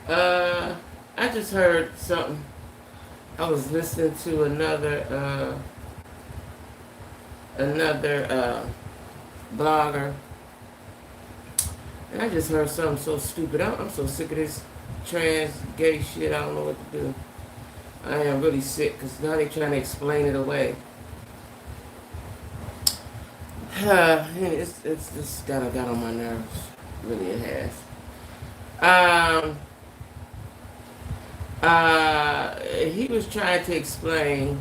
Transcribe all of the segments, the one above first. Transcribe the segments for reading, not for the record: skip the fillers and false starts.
Uh, I just heard something. I was listening to another blogger, and I just heard something so stupid. I'm so sick of this trans gay shit. I don't know what to do. I am really sick because now they trying to explain it away. It's just got on my nerves. Really, it has. Um, he was trying to explain.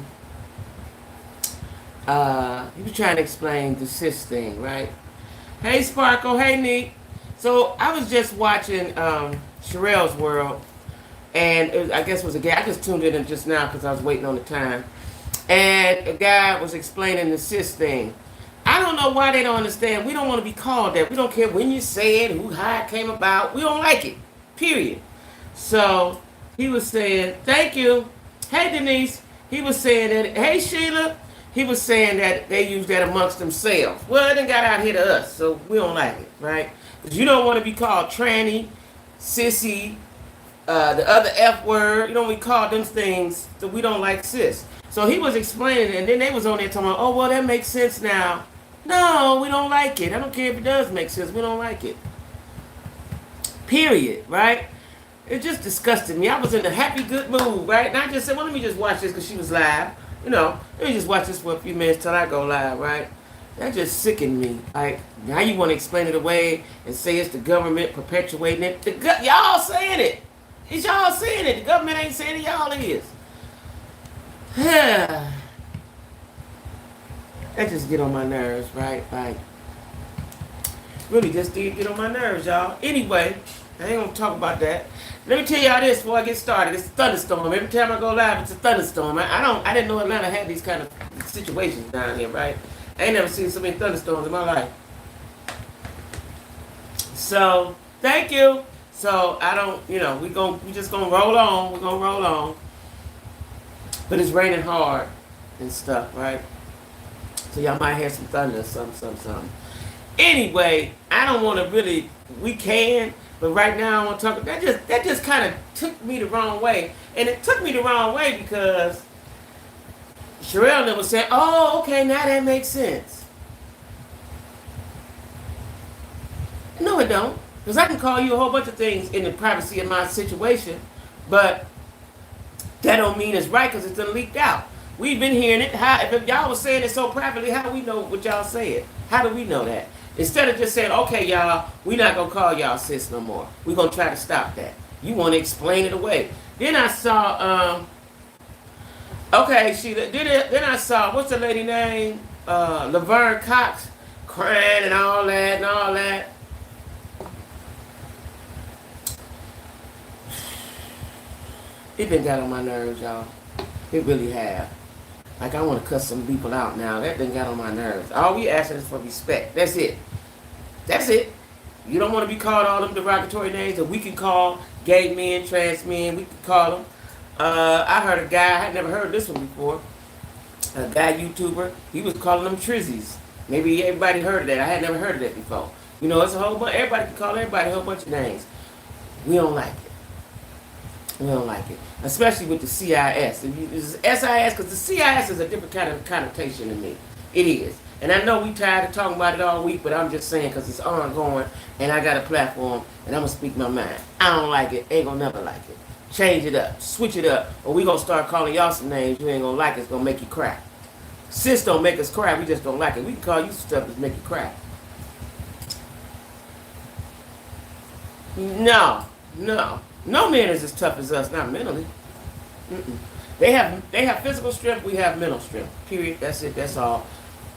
He was trying to explain the cis thing, right? Hey, Sparkle. Hey, Neat. So I was just watching Sherelle's World, and I guess it was a guy. I just tuned in just now because I was waiting on the time, and a guy was explaining the cis thing. I don't know why they don't understand. We don't want to be called that. We don't care when you say it, how it came about. We don't like it. Period. So he was saying, thank you. Hey, Denise. He was saying that, hey, Sheila. He was saying that they use that amongst themselves. Well, it done got out here to us, so we don't like it, right? Because you don't want to be called tranny, sissy, the other F word. You don't want to be called them things, so we don't like cis. So he was explaining, and then they was on there talking about, oh, well, that makes sense now. No, we don't like it. I don't care if it does make sense. We don't like it. Period, right? It just disgusted me. I was in a happy, good mood, right? And I just said, well, let me just watch this because she was live. Let me just watch this for a few minutes till I go live, right? That just sickened me. Like, now you want to explain it away and say it's the government perpetuating it. Y'all saying it. It's y'all saying it. The government ain't saying it. Y'all is. That just get on my nerves, right? Like, really just did get on my nerves, y'all. Anyway, I ain't gonna talk about that. Let me tell y'all this before I get started. It's a thunderstorm. Every time I go live, it's a thunderstorm. I didn't know Atlanta had these kind of situations down here, right? I ain't never seen so many thunderstorms in my life. So, thank you. So, I don't, we just gonna roll on. We're gonna roll on. But it's raining hard and stuff, right? So y'all might hear some thunder or something. Anyway, I don't want to really, we can, but right now I want to talk, that just kind of took me the wrong way. And it took me the wrong way because Sherelle was saying, oh, okay, now that makes sense. No, it don't. Because I can call you a whole bunch of things in the privacy of my situation, but that don't mean it's right because it's done leaked out. We've been hearing it. If y'all was saying it so privately, how do we know what y'all said? How do we know that? Instead of just saying, okay, y'all, we not going to call y'all sis no more. We're going to try to stop that. You want to explain it away. Then I saw, then I saw, what's the lady name? Laverne Cox crying and all that. It been got on my nerves, y'all. It really have. Like, I want to cuss some people out now. That done got on my nerves. All we asking is for respect. That's it. That's it. You don't want to be called all them derogatory names that we can call gay men, trans men. We can call them. I heard a guy, I had never heard this one before. A guy YouTuber. He was calling them trizzies. Maybe everybody heard of that. I had never heard of that before. It's a whole bunch. Everybody can call everybody a whole bunch of names. We don't like it. We don't like it, especially with the CIS. It's SIS because the CIS is a different kind of connotation to me. It is, and I know we tired of talking about it all week, but I'm just saying because it's ongoing, and I got a platform, and I'm gonna speak my mind. I don't like it. Ain't gonna never like it. Change it up, switch it up, or we gonna start calling y'all some names you ain't gonna like. It's gonna make you cry. Sis don't make us cry. We just don't like it. We can call you some stuff that make you cry. No man is as tough as us, not mentally. Mm-mm. They have physical strength, we have mental strength. Period. That's it. That's all.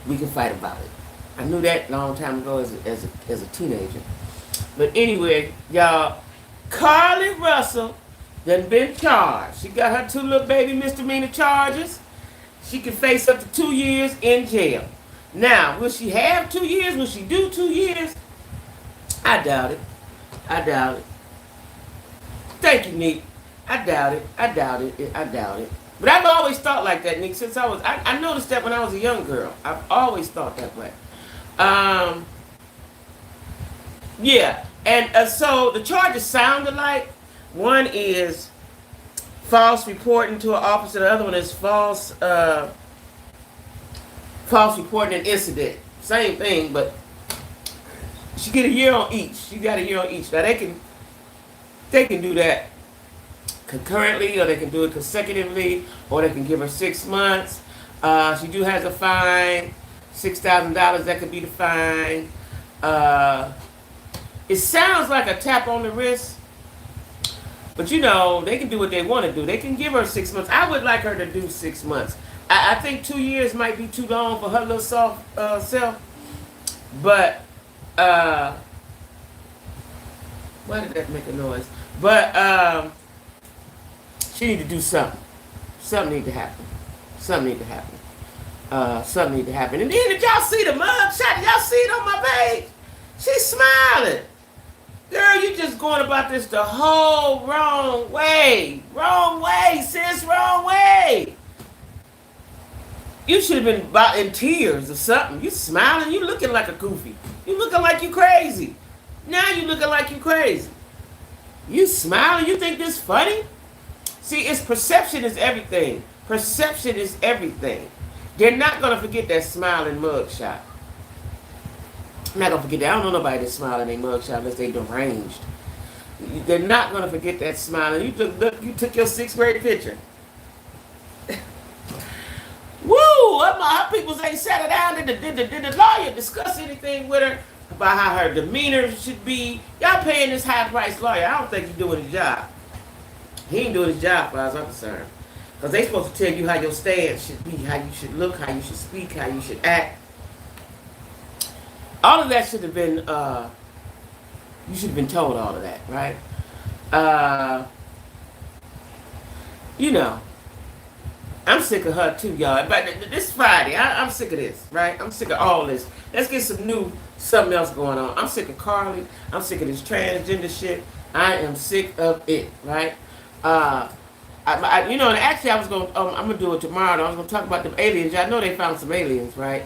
We can fight about it. I knew that a long time ago as a teenager. But anyway, y'all, Carlee Russell done been charged. She got her 2 little baby misdemeanor charges. She can face up to 2 years in jail. Now, will she have 2 years? Will she do 2 years? I doubt it. Thank you, Nick. I doubt it. But I've always thought like that, Nick, since I noticed that when I was a young girl. I've always thought that way. Yeah. And so the charges sound alike, One is false reporting to an officer. The other one is false reporting an incident. Same thing, but she get a year on each. She got a year on each. Now they can do that concurrently, or they can do it consecutively, or they can give her 6 months. She do has a fine, $6,000. That could be the fine. It sounds like a tap on the wrist, but you know they can do what they want to do. They can give her 6 months. I would like her to do 6 months. I think 2 years might be too long for her little soft self. But why did that make a noise? But she need to do something. Something need to happen. Something need to happen. Something need to happen. And then did y'all see the mug shot? Did y'all see it on my page? She's smiling. Girl, you just going about this the whole wrong way. Wrong way, sis, wrong way. You should have been about in tears or something. You smiling, you looking like a goofy. You looking like you crazy. Now you looking like you crazy. You smiling, you think this funny? See, it's perception is everything. Perception is everything. They're not going to forget that smiling mugshot. I'm not going to forget that. I don't know nobody that's smiling in their mugshot unless they deranged. They're not going to forget that smiling. You took your 6th grade picture. Woo! Her people ain't sat her down. Did the lawyer discuss anything with her about how her demeanor should be? Y'all paying this high-priced lawyer. I don't think he's doing his job. He ain't doing his job, as far as I'm concerned. Because they supposed to tell you how your stance should be, how you should look, how you should speak, how you should act. All of that should have been, you should have been told all of that, right? You know, I'm sick of her too, y'all. But this Friday, I'm sick of this, right? I'm sick of all this. Let's get something else going on. I'm sick of Carlee. I'm sick of this transgender shit. I am sick of it, right? You know, and actually I'm gonna do it tomorrow. I was gonna talk about them aliens. Y'all know they found some aliens, right?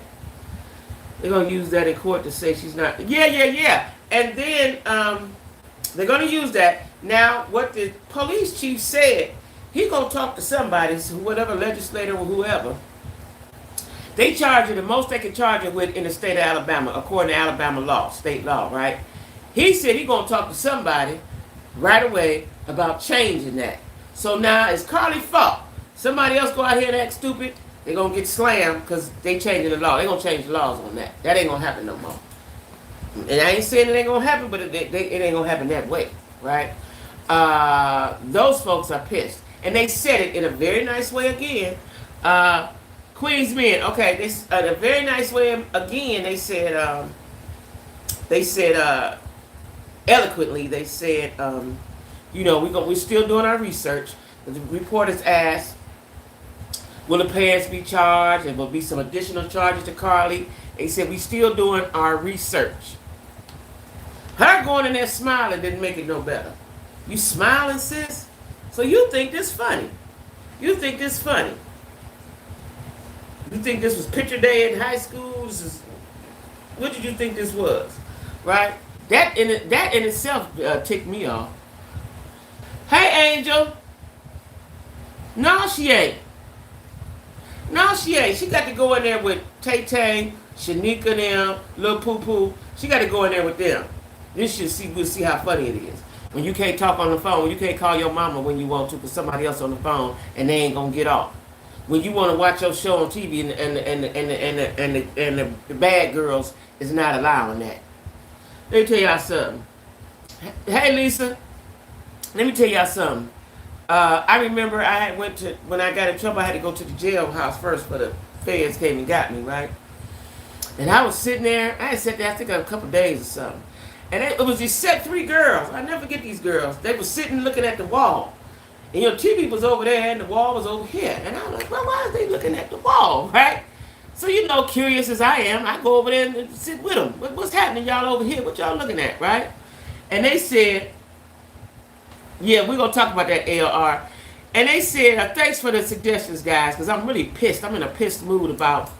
They're gonna use that in court to say she's not. Yeah. And then they're gonna use that. Now, what the police chief said, he gonna talk to somebody, whatever legislator or whoever. They charge her the most they can charge her with in the state of Alabama, according to Alabama law, state law, right? He said he gonna talk to somebody right away about changing that. So now it's Carlee's fault. Somebody else go out here and act stupid, they're going to get slammed because they changing the law. They're going to change the laws on that. That ain't going to happen no more. And I ain't saying it ain't going to happen, but it ain't going to happen that way, right? Those folks are pissed. And they said it in a very nice way again. Queen's Men, okay, this in a very nice way again, they said eloquently, they said, you know, we're still doing our research. The reporters asked, will the parents be charged? And will be some additional charges to Carlee? They said, we still doing our research. Her going in there smiling didn't make it no better. You smiling, sis? So you think this funny. You think this funny. You think this was picture day in high school? What did you think this was? Right? That in itself ticked me off. Hey, Angel. No, she ain't. No, she ain't. She got to go in there with Tay-Tay, Shanika, them, Lil Poo-Poo. She got to go in there with them. We'll see how funny it is. When you can't talk on the phone, when you can't call your mama when you want to because somebody else on the phone and they ain't going to get off. When you want to watch your show on TV and the bad girls is not allowing that. Let me tell y'all something. Hey, Lisa. Let me tell y'all something. I remember when I got in trouble, I had to go to the jailhouse first, but the feds came and got me, right? And I was sitting there. I had sat there, I think, a couple days or something. And it was these 3 girls. I never forget these girls. They were sitting looking at the wall. And your TV was over there and the wall was over here. And I was like, well, why are they looking at the wall, right? So, you know, curious as I am, I go over there and sit with them. What's happening, y'all over here? What y'all looking at, right? And they said, yeah, we're going to talk about that ALR. And they said, thanks for the suggestions, guys, because I'm really pissed. I'm in a pissed mood about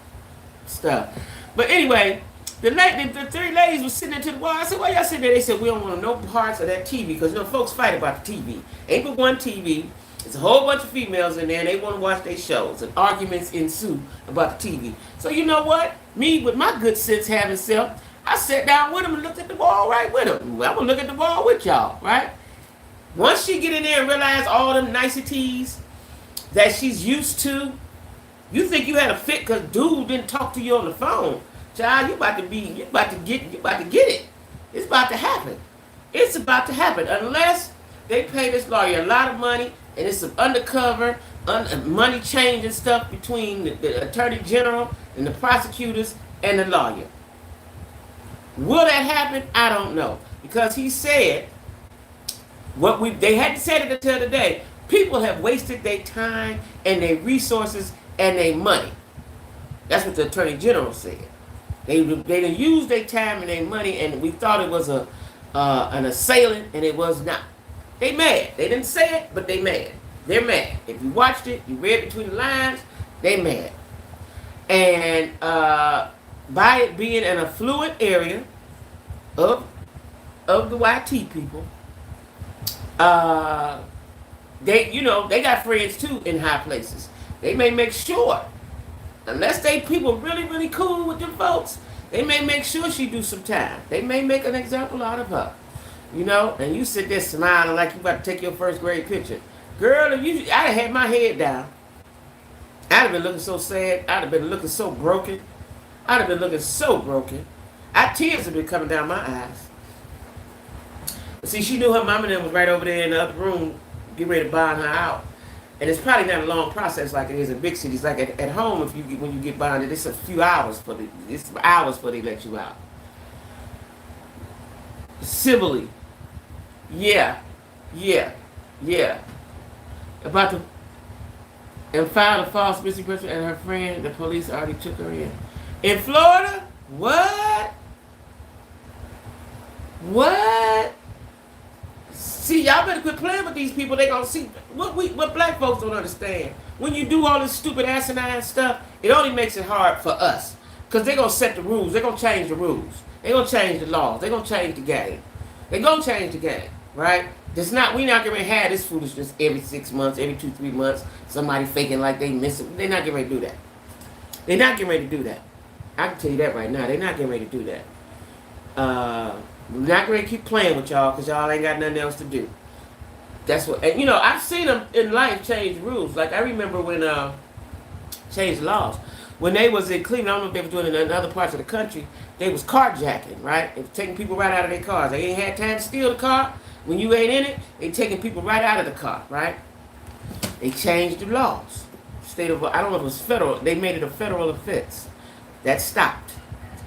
stuff. But anyway, The three ladies were sitting there to the wall. I said, why y'all sitting there? They said, we don't want no parts of that TV because, folks fight about the TV. Ain't but one TV. It's a whole bunch of females in there and they want to watch their shows and arguments ensue about the TV. So you know what? Me, with my good sense having self, I sat down with them and looked at the wall right with them. Well, I'm going to look at the wall with y'all, right? Once she get in there and realize all them niceties that she's used to, you think you had a fit because dude didn't talk to you on the phone. Child, you about to get it. It's about to happen. It's about to happen. Unless they pay this lawyer a lot of money and it's some undercover, money changing stuff between the attorney general and the prosecutors and the lawyer. Will that happen? I don't know. Because he said, they hadn't said it until today, people have wasted their time and their resources and their money. That's what the attorney general said. They done used their time and their money, and we thought it was an assailant, and it was not. They mad. They didn't say it, but they mad. They're mad. If you watched it, you read between the lines, they mad. And by it being an affluent area of the YT people, they got friends too in high places. They may make sure, unless they people really, really cool with them folks, they may make sure she do some time. They may make an example out of her. And you sit there smiling like you about to take your first grade picture. Girl, I'd have had my head down. I'd have been looking so sad. I'd have been looking so broken. Tears have been coming down my eyes. See, she knew her mom and them was right over there in the other room, getting ready to bond her out. And it's probably not a long process like it is in big cities. Like at home, when you get bonded, it's a few hours it's hours before they let you out. Civilly. Yeah. And filed a false missing person and her friend, the police already took her in. In Florida? What? See, y'all better quit playing with these people. They gonna see what black folks don't understand. When you do all this stupid asinine stuff, it only makes it hard for us. Because they're gonna set the rules. They're gonna change the rules. They're gonna change the laws. They're gonna change the game. They're gonna change the game, right? We're not gonna have this foolishness every 6 months, every 2-3 months. Somebody faking like they miss it. They're not getting ready to do that. They're not getting ready to do that. I can tell you that right now. They're not getting ready to do that. We're not going to keep playing with y'all because y'all ain't got nothing else to do. That's what, and I've seen them in life change rules. Like I remember when changed laws. When they was in Cleveland, I don't know if they were doing it in other parts of the country, they was carjacking, right? They were taking people right out of their cars. They ain't had time to steal the car. When you ain't in it, they taking people right out of the car, right? They changed the laws. I don't know if it was federal. They made it a federal offense. That stopped.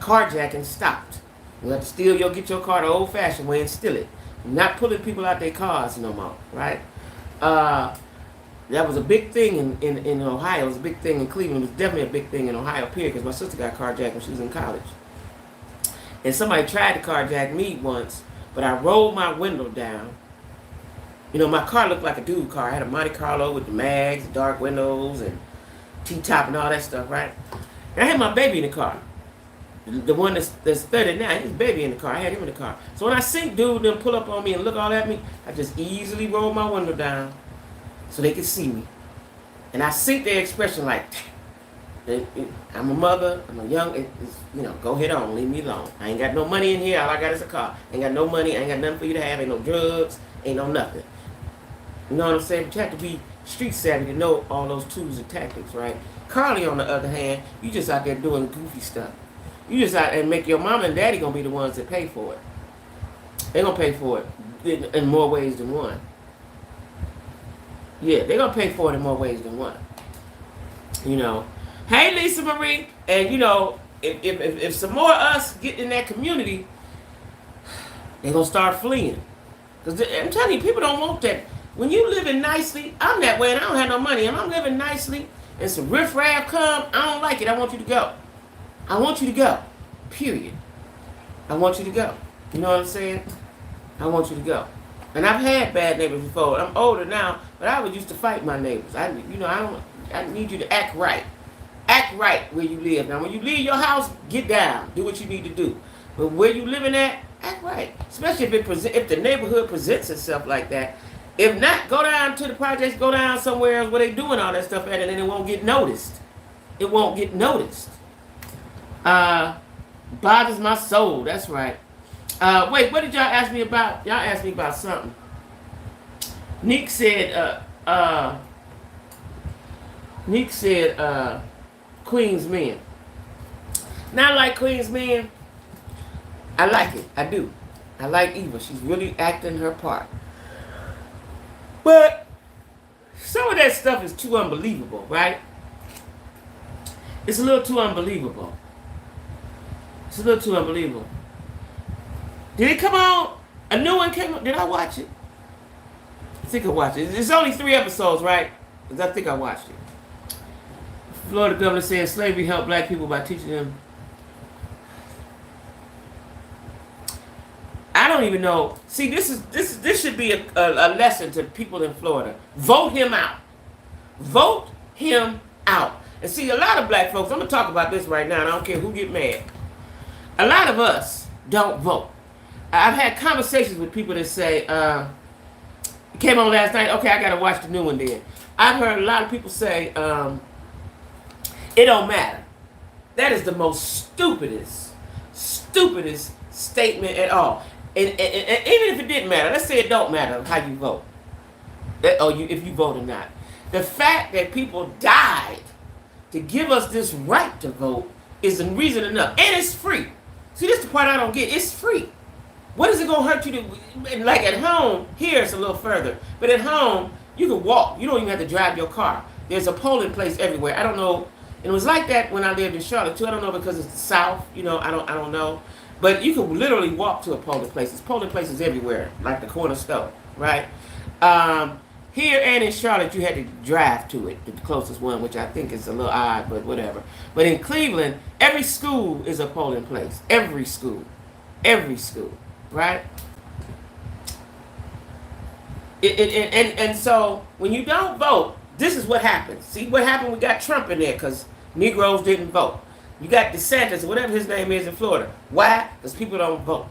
Carjacking stopped. You have to steal, get your car the old-fashioned way and steal it. Not pulling people out their cars no more, right? That was a big thing in Ohio. It was a big thing in Cleveland. It was definitely a big thing in Ohio, period, because my sister got carjacked when she was in college. And somebody tried to carjack me once, but I rolled my window down. My car looked like a dude car. I had a Monte Carlo with the mags, dark windows, and T-top and all that stuff, right? And I had my baby in the car. The one that's 30 now, his baby in the car. I had him in the car. So when I see dude them pull up on me and look all at me, I just easily roll my window down so they can see me. And I see their expression like, I'm a mother, I'm a young, go ahead on, leave me alone. I ain't got no money in here, all I got is a car. Ain't got no money, ain't got nothing for you to have, ain't no drugs, ain't no nothing. You know what I'm saying? But you have to be street savvy to know all those tools and tactics, right? Carlee, on the other hand, you just out there doing goofy stuff. You just out and make your mama and daddy gonna be the ones that pay for it. They're gonna pay for it in more ways than one. Yeah, they're gonna pay for it in more ways than one. Hey Lisa Marie, and if some more of us get in that community, they're gonna start fleeing. Because I'm telling you, people don't want that. When you living nicely, I'm that way and I don't have no money, and I'm living nicely, and some riffraff come, I don't like it, I want you to go. I want you to go. Period. I want you to go. You know what I'm saying? I want you to go. And I've had bad neighbors before. I'm older now, but I was used to fight my neighbors. I need you to act right. Act act right where you live. Now, when you leave your house, get down, do what you need to do. But where you living at, act right. Especially if the neighborhood presents itself like that. If not, go down to the projects, go down somewhere else where they doing all that stuff at, and then it won't get noticed. It won't get noticed. Bothers my soul. That's right. Wait, what did y'all ask me about? Y'all asked me about something. Nick said, Queen's Men. Not like Queen's Men. I like it. I do. I like Eva. She's really acting her part. But some of that stuff is too unbelievable, right? It's a little too unbelievable. It's a little too unbelievable. Did it come on? A new one came on? Did I watch it? I think I watched it. It's only 3 episodes, right? I think I watched it. Florida governor said slavery helped black people by teaching them. I don't even know. See, this should be a lesson to people in Florida. Vote him out. Vote him out. And see, a lot of black folks, I'm going to talk about this right now, and I don't care who get mad. A lot of us don't vote. I've had conversations with people that say, it came on last night, okay, I got to watch the new one then. I've heard a lot of people say, it don't matter. That is the most stupidest statement at all. And even if it didn't matter, let's say it don't matter how you vote, if you vote or not. The fact that people died to give us this right to vote is a reason enough, and it's free. See, this is the part I don't get. It's free. What is it gonna hurt you to? Like at home, here it's a little further, but at home you can walk. You don't even have to drive your car. There's a polling place everywhere. I don't know. And it was like that when I lived in Charlotte too. I don't know because it's the South. You know, I don't know. But you can literally walk to a polling place. There's polling places everywhere, like the corner store, right? Here and in Charlotte, you had to drive to it, the closest one, which I think is a little odd, but whatever. But in Cleveland, every school is a polling place. Every school, right? And so when you don't vote, this is what happens. See what happened? We got Trump in there because Negroes didn't vote. You got DeSantis, whatever his name is in Florida. Why? Because people don't vote.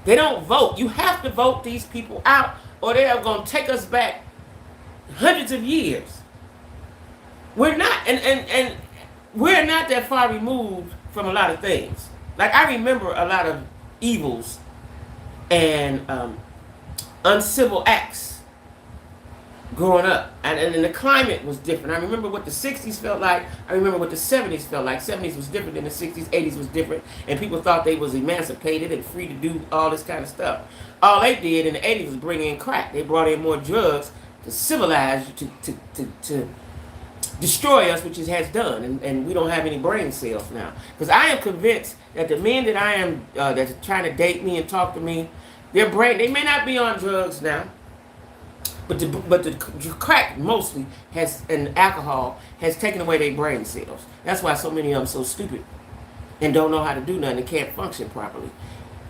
They don't vote. You have to vote these people out, or they are going to take us back hundreds of years. We're not, and we're not that far removed from a lot of things. Like I remember a lot of evils and uncivil acts growing up, and the climate was different. I remember what the 60s felt like. I remember what the 70s felt like. 70s was different than the 60s. 80s was different, and people thought they was emancipated and free to do all this kind of stuff. All they did in the 80s was bring in crack. They brought in more drugs to civilize you, to destroy us, which it has done, and we don't have any brain cells now. Because I am convinced that the men that I am that's trying to date me and talk to me, their brain, they may not be on drugs now, but the crack mostly has, and alcohol has taken away their brain cells. That's why so many of them so stupid and don't know how to do nothing and can't function properly.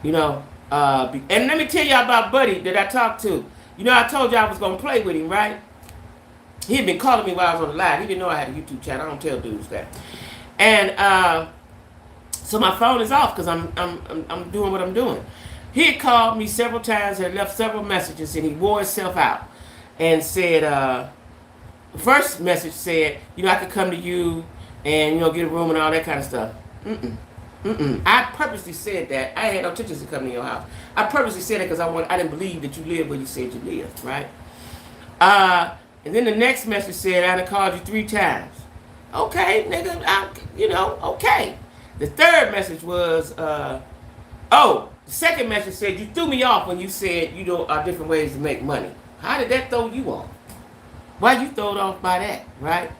You know, and let me tell y'all about Buddy that I talked to. You know, I told you I was going to play with him, right? He had been calling me while I was on the live. He didn't know I had a YouTube channel. I don't tell dudes that. And so my phone is off because I'm doing what I'm doing. He had called me several times and left several messages, and he wore himself out and said, the first message said, you know, I could come to you and, you know, get a room and all that kind of stuff. I purposely said that. I had no intentions to come to your house. I purposely said it because I didn't believe that you lived where you said you lived, right? And then the next message said, I done called you 3 times. Okay, nigga, okay. The third message was, the second message said, you threw me off when you said, you know, are different ways to make money. How did that throw you off? Why you thrown off by that, right?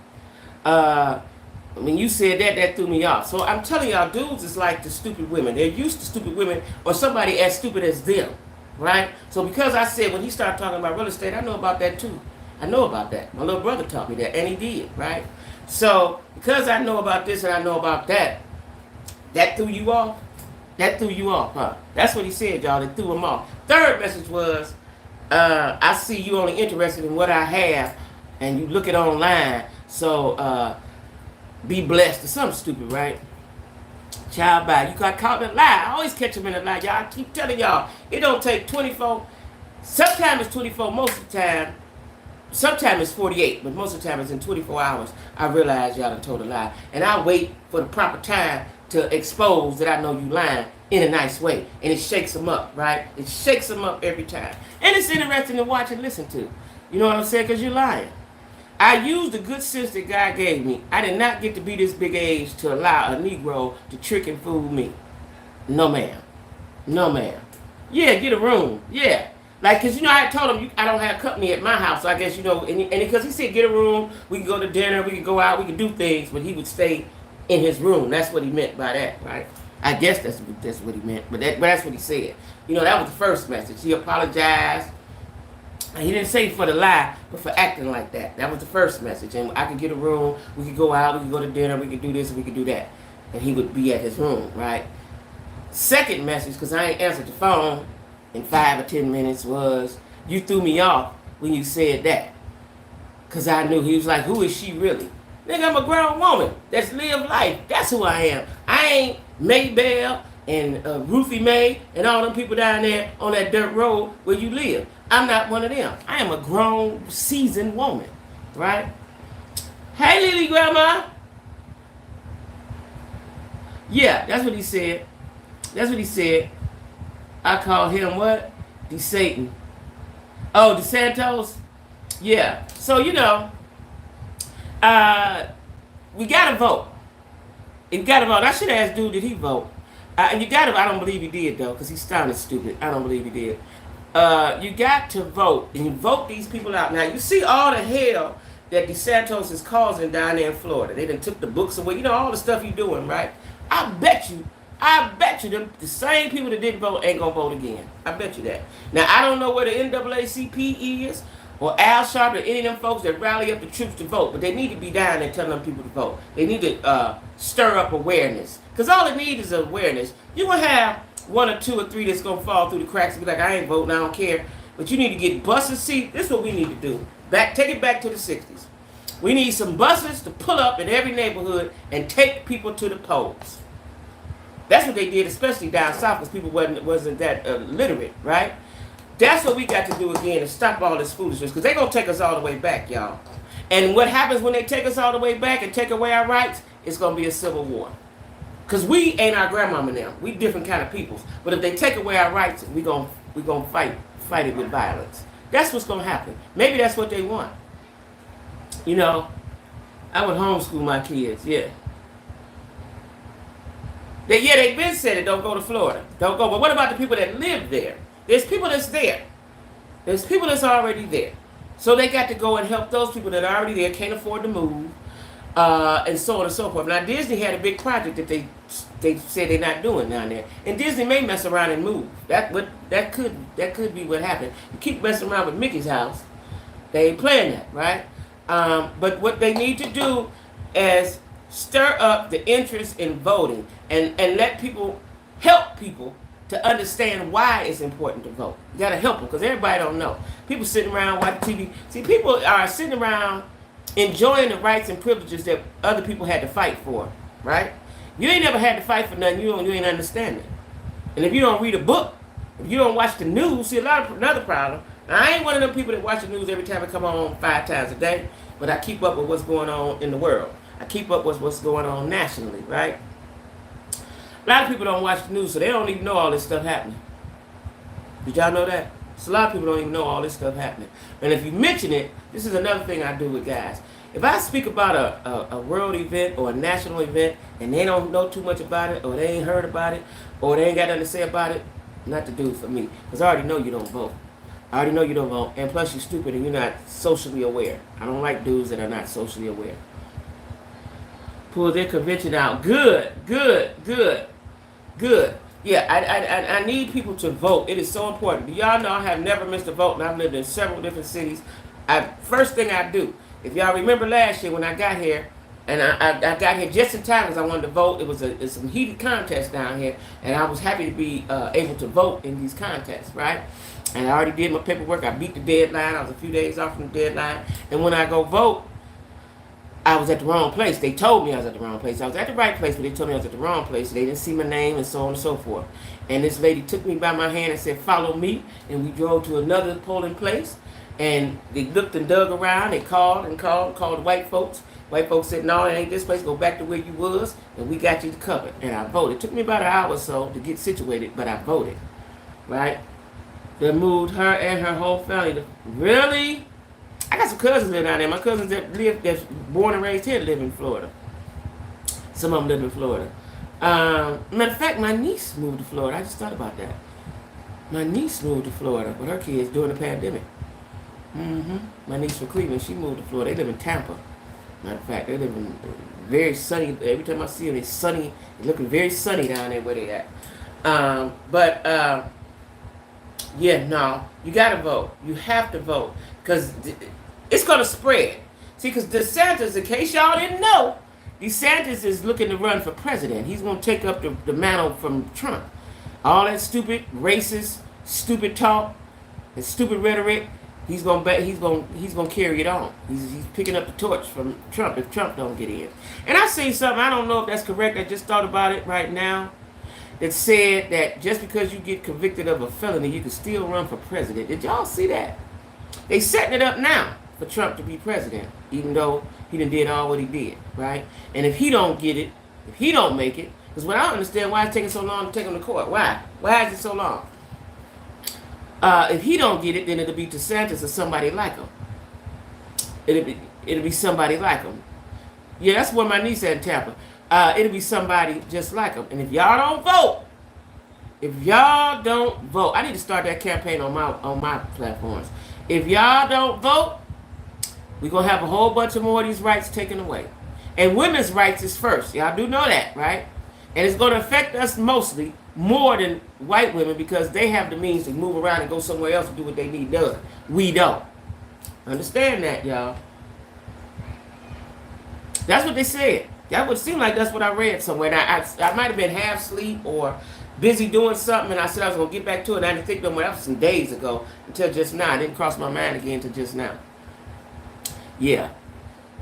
When you said that threw me off. So I'm telling y'all, dudes is like the stupid women. They're used to stupid women or somebody as stupid as them, right? So because I said when he started talking about real estate, I know about that too. I know about that. My little brother taught me that, and he did, right? So because I know about this and I know about that, that threw you off? That threw you off, huh? That's what he said, y'all. It threw him off. Third message was, I see you only interested in what I have, and you look it online. So be blessed or something stupid, right? Child by. You got caught in a lie. I always catch them in a lie. Y'all, I keep telling y'all, it don't take 24. Sometimes it's 24, most of the time. Sometimes it's 48, but most of the time it's in 24 hours. I realize y'all done told a lie. And I wait for the proper time to expose that I know you lying in a nice way. And it shakes them up, right? It shakes them up every time. And it's interesting to watch and listen to. You know what I'm saying? Because you're lying. I used the good sense that God gave me. I did not get to be this big age to allow a Negro to trick and fool me. No, ma'am. No, ma'am. Yeah, get a room. Yeah. Like, because, I told him I don't have company at my house. So I guess, and because he said get a room, we can go to dinner, we can go out, we can do things, but he would stay in his room. That's what he meant by that, right? I guess that's what he meant, but that's what he said. That was the first message. He apologized. He didn't say for the lie, but for acting like that. That was the first message. And I could get a room, we could go out, we could go to dinner, we could do this, we could do that. And he would be at his room, right? Second message, because I ain't answered the phone in 5 or 10 minutes, was you threw me off when you said that. Because I knew. He was like, who is she really? Nigga, I'm a grown woman that's lived life. That's who I am. I ain't Maybelle and Ruthie Mae and all them people down there on that dirt road where you live. I'm not one of them. I am a grown, seasoned woman, right? Hey, Lily Grandma. Yeah, that's what he said. That's what he said. I called him what? The Satan. Oh, the Santos? Yeah. So, we got to vote. You got to vote. I should ask dude, did he vote? And you got to, I don't believe he did, though, because he sounded stupid. I don't believe he did. You got to vote, and you vote these people out. Now, you see all the hell that DeSantos is causing down there in Florida. They done took the books away. All the stuff you're doing, right? I bet you the same people that didn't vote ain't going to vote again. I bet you that. Now, I don't know where the NAACP is, or Al Sharpton, or any of them folks that rally up the troops to vote, but they need to be down there telling them people to vote. They need to stir up awareness. Because all it needs is awareness. You're going to have 1 or 2 or 3 that's going to fall through the cracks and be like, I ain't voting, I don't care. But you need to get buses. See, this is what we need to do. Take it back to the 60s. We need some buses to pull up in every neighborhood and take people to the polls. That's what they did, especially down south, because people wasn't that literate, right? That's what we got to do again, to stop all this foolishness, because they're going to take us all the way back, y'all. And what happens when they take us all the way back and take away our rights, it's going to be a civil war. Because we ain't our grandmama now. We different kind of peoples. But if they take away our rights, we gonna fight it with violence. That's what's going to happen. Maybe that's what they want. I would homeschool my kids, yeah. They've been said it, don't go to Florida. Don't go. But what about the people that live there? There's people that's there. There's people that's already there. So they got to go and help those people that are already there, can't afford to move, and so on and so forth. Now, Disney had a big project that they said they're not doing down there. And Disney may mess around and move. That could be what happened. You keep messing around with Mickey's house, they ain't playing that, right? But what they need to do is stir up the interest in voting and help people to understand why it's important to vote. You got to help them, because everybody don't know. People sitting around watching TV. See, people are sitting around enjoying the rights and privileges that other people had to fight for, right? You ain't never had to fight for nothing you ain't understanding. And if you don't read a book, if you don't watch the news, see, another problem. Now, I ain't one of them people that watch the news every time it come on 5 times a day, but I keep up with what's going on in the world. I keep up with what's going on nationally, right? A lot of people don't watch the news, so they don't even know all this stuff happening. Did y'all know that? So a lot of people don't even know all this stuff happening. And if you mention it, this is another thing I do with guys. If I speak about a world event or a national event and they don't know too much about it, or they ain't heard about it, or they ain't got nothing to say about it, not to do it for me. Because I already know you don't vote. I already know you don't vote. And plus you're stupid and you're not socially aware. I don't like dudes that are not socially aware. Pull their convention out. Good. Yeah, I need people to vote. It is so important. Do y'all know I have never missed a vote, and I've lived in several different cities. First thing I do, if y'all remember last year when I got here, and I got here just in time because I wanted to vote. It was some heated contest down here, and I was happy to be able to vote in these contests, right? And I already did my paperwork. I beat the deadline. I was a few days off from the deadline. And when I go vote, I was at the wrong place. They told me I was at the wrong place. I was at the right place, but they told me I was at the wrong place. They didn't see my name and so on and so forth. And this lady took me by my hand and said, follow me. And we drove to another polling place. And they looked and dug around. They called the white folks. White folks said, no, it ain't this place. Go back to where you was. And we got you covered. And I voted. It took me about an hour or so to get situated, but I voted. Right? They moved her and her whole family to, really? I got some cousins that down there. My cousins that's born and raised here live in Florida. Some of them live in Florida. Matter of fact, my niece moved to Florida. I just thought about that. My niece moved to Florida with her kids during the pandemic. My niece from Cleveland, she moved to Florida. They live in Tampa. Matter of fact, they live in very sunny. Every time I see them, it's sunny. It's looking very sunny down there where they at. Yeah, no, you gotta vote. You have to vote because it's gonna spread. See, because DeSantis, in case y'all didn't know, DeSantis is looking to run for president. He's gonna take up the mantle from Trump. All that stupid, racist, stupid talk, and stupid rhetoric. He's gonna carry it on. He's picking up the torch from Trump if Trump don't get in. And I seen something. I don't know if that's correct. I just thought about it right now. That said that just because you get convicted of a felony, you can still run for president. Did y'all see that? They setting it up now for Trump to be president, even though he done did all what he did, right? And if he don't get it, if he don't make it, because what I don't understand why it's taking so long to take him to court. Why? Why is it so long? If he don't get it, then it'll be DeSantis or somebody like him. It'll be somebody like him. Yeah, that's what my niece said in Tampa. It'll be somebody just like him. And if y'all don't vote, I need to start that campaign on my platforms. If y'all don't vote, we're gonna have a whole bunch of more of these rights taken away. And women's rights is first. Y'all do know that, right? And it's gonna affect us mostly more than white women because they have the means to move around and go somewhere else and do what they need done. We don't. Understand that, y'all. That's what they said. That would seem like that's what I read somewhere. Now, I might have been half asleep or busy doing something, and I said I was going to get back to it. And I didn't think that was some days ago until just now. It didn't cross my mind again until just now. Yeah,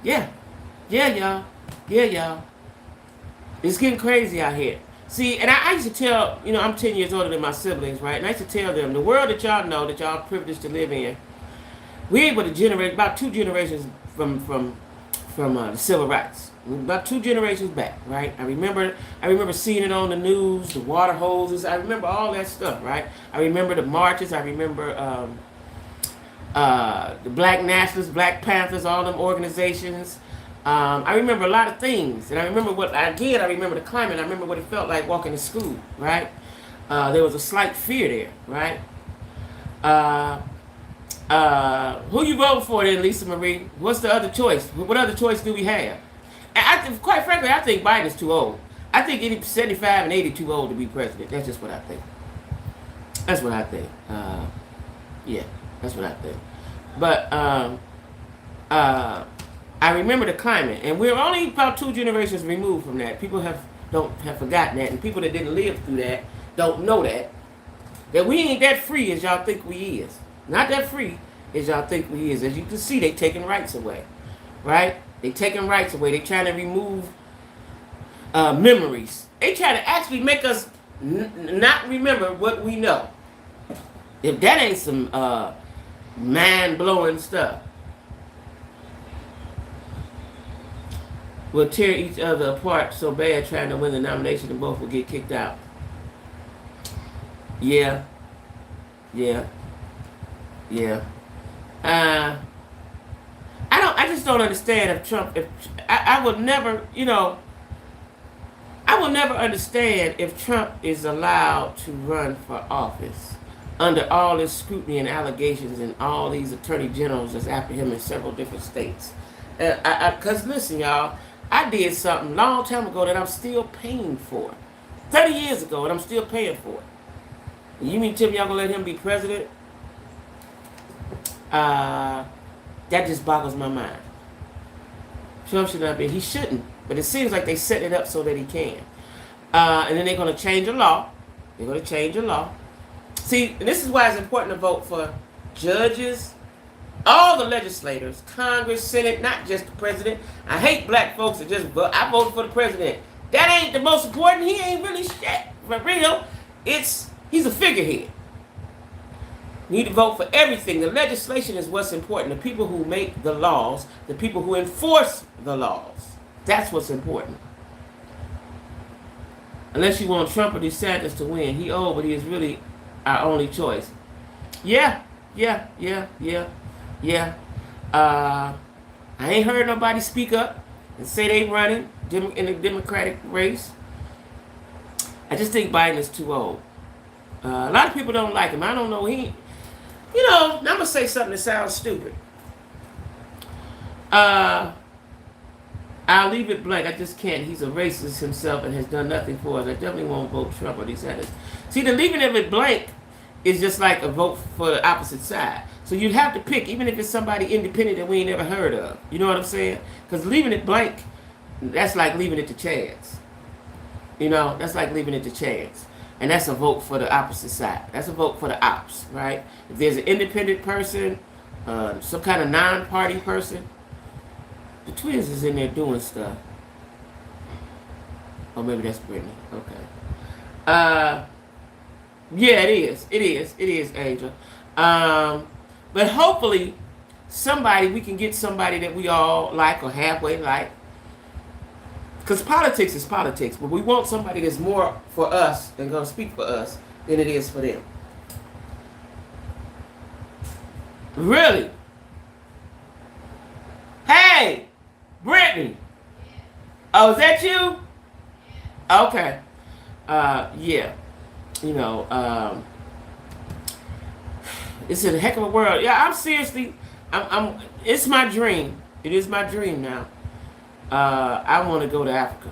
y'all. Yeah, y'all. It's getting crazy out here. See, and I used to tell, I'm 10 years older than my siblings, right? And I used to tell them, the world that y'all know, that y'all privileged to live in, we're able to generate about 2 generations from the civil rights. About 2 generations back, right? I remember seeing it on the news, the water hoses. I remember all that stuff, right? I remember the marches. I remember the Black Nationalists, Black Panthers, all them organizations. I remember a lot of things, and I remember I remember the climate. I remember what it felt like walking to school, right? There was a slight fear there, right? Who you voting for then, Lisa Marie? What's the other choice? What other choice do we have? Quite frankly, I think Biden's too old. I think 75 and 80 too old to be president. That's just what I think. That's what I think. Yeah, that's what I think. But I remember the climate, and we're only about 2 generations removed from that. People have forgotten that, and people that didn't live through that don't know that we ain't that free as y'all think we is. Not that free as y'all think we is. As you can see, they taking rights away, right? They taking rights away. They trying to remove memories. They trying to actually make us not remember what we know. If that ain't some mind-blowing stuff. We'll tear each other apart so bad trying to win the nomination and both will get kicked out. Yeah. I just don't understand if Trump. I will never understand if Trump is allowed to run for office under all this scrutiny and allegations and all these attorney generals that's after him in several different states. Because listen, y'all, I did something a long time ago that I'm still paying for. 30 years ago, and I'm still paying for it. You mean to tell me y'all gonna let him be president? That just boggles my mind. Trump should not be. He shouldn't. But it seems like they set it up so that he can. And then they're going to change the law. They're going to change the law. See, and this is why it's important to vote for judges All the legislators, Congress, Senate, not just the president. I hate black folks that just vote. I voted for the president. That ain't the most important. He ain't really shit. For real, he's a figurehead. You need to vote for everything. The legislation is what's important. The people who make the laws, the people who enforce the laws. That's what's important. Unless you want Trump or DeSantis to win. He old, but he is really our only choice. Yeah. I ain't heard nobody speak up and say they running in the Democratic race. I just think Biden is too old. A lot of people don't like him. I don't know. I'm going to say something that sounds stupid. I'll leave it blank. I just can't. He's a racist himself and has done nothing for us. I definitely won't vote Trump or DeSantis. See, the leaving of it blank is just like a vote for the opposite side. So you'd have to pick, even if it's somebody independent that we ain't never heard of. You know what I'm saying? Because leaving it blank, that's like leaving it to chance. That's like leaving it to chance. And that's a vote for the opposite side. That's a vote for the ops, right? If there's an independent person, some kind of non-party person, the twins is in there doing stuff. Oh, maybe that's Brittany. Okay. Yeah, it is. It is, Angel. But hopefully, we can get somebody that we all like or halfway like. Because politics is politics, but we want somebody that's more for us and going to speak for us than it is for them. Really? Hey, Brittany. Oh, is that you? Okay. Yeah. It's a heck of a world. Yeah, I'm it's my dream. It is my dream now. I want to go to Africa.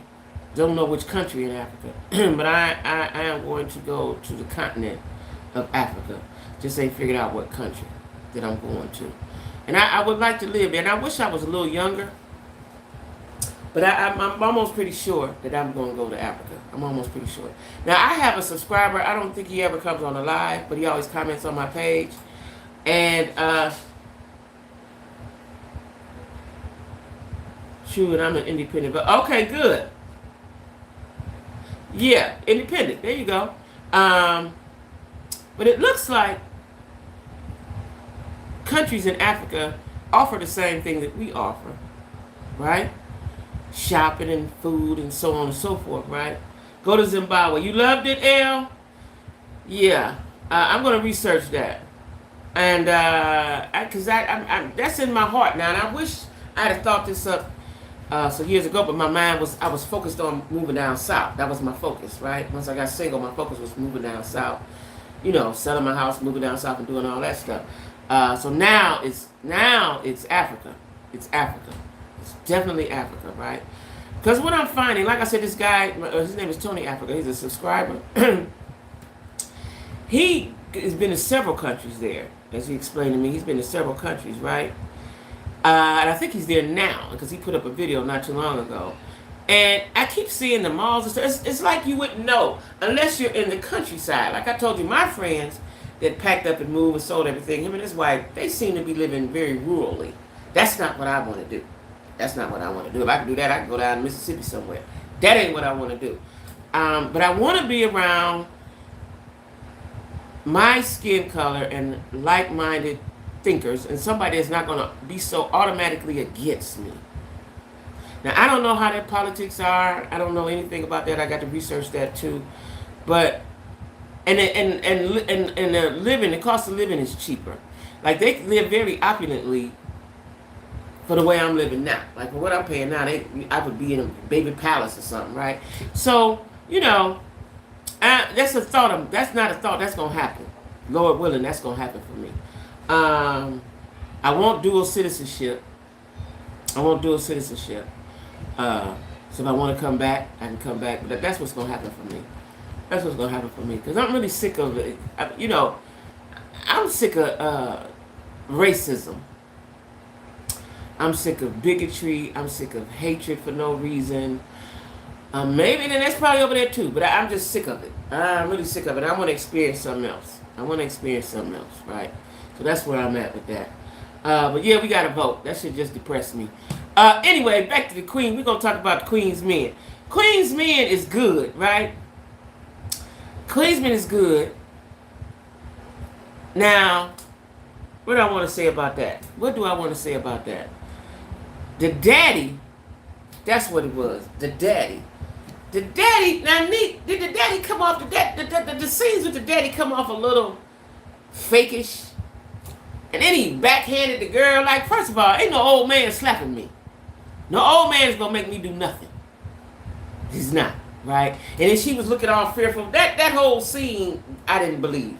Don't know which country in Africa, but I am going to go to the continent of Africa. Just ain't figured out what country that I'm going to. And I would like to live there. And I wish I was a little younger, but I'm almost pretty sure that I'm going to go to Africa. I'm almost pretty sure. Now, I have a subscriber. I don't think he ever comes on a live, but he always comments on my page. And, and I'm an independent. But okay, good. Yeah, independent. There you go. But it looks like countries in Africa offer the same thing that we offer, right? Shopping and food and so on and so forth, right? Go to Zimbabwe. You loved it, Elle? Yeah. I'm going to research that. And because that's in my heart now. And I wish I had thought this up some years ago, but I was focused on moving down south. That was my focus, right? Once I got single, my focus was moving down south. Selling my house, moving down south and doing all that stuff. So now it's Africa. It's Africa. It's definitely Africa, right? Because what I'm finding, like I said, this guy, his name is Tony Africa. He's a subscriber. He has been to several countries there, as he explained to me. He's been to several countries, right? And I think he's there now because he put up a video not too long ago. And I keep seeing the malls and stuff. It's like you wouldn't know unless you're in the countryside. Like I told you, my friends that packed up and moved and sold everything, him and his wife, they seem to be living very rurally. That's not what I want to do. That's not what I want to do. If I could do that, I could go down to Mississippi somewhere. That ain't what I want to do. But I want to be around my skin color and like-minded thinkers and somebody that's not going to be so automatically against me. Now, I don't know how their politics are. I don't know anything about that. I got to research that too. But, and the cost of living is cheaper. Like, they live very opulently for the way I'm living now. Like, for what I'm paying now, I would be in a baby palace or something, right? So, that's a thought. That's not a thought. That's going to happen. Lord willing, that's going to happen for me. I want dual citizenship. So if I want to come back, I can come back. But that's what's going to happen for me. That's what's going to happen for me. Because I'm really sick of it. I'm sick of racism. I'm sick of bigotry. I'm sick of hatred for no reason. Maybe then that's probably over there too. But I'm just sick of it. I'm really sick of it. I want to experience something else. Right? So that's where I'm at with that. But yeah, we got to vote. That shit just depressed me. Anyway, back to the Queen. We're going to talk about the Queen's Men. Queen's Men is good, right? Queen's Men is good. Now, what do I want to say about that? What do I want to say about that? The daddy, that's what it was. The daddy. The daddy, now did the daddy come off, the scenes with the daddy come off a little fakish? And then he backhanded the girl. Like, first of all, ain't no old man slapping me. No old man is going to make me do nothing. He's not, right? And then she was looking all fearful. That whole scene, I didn't believe.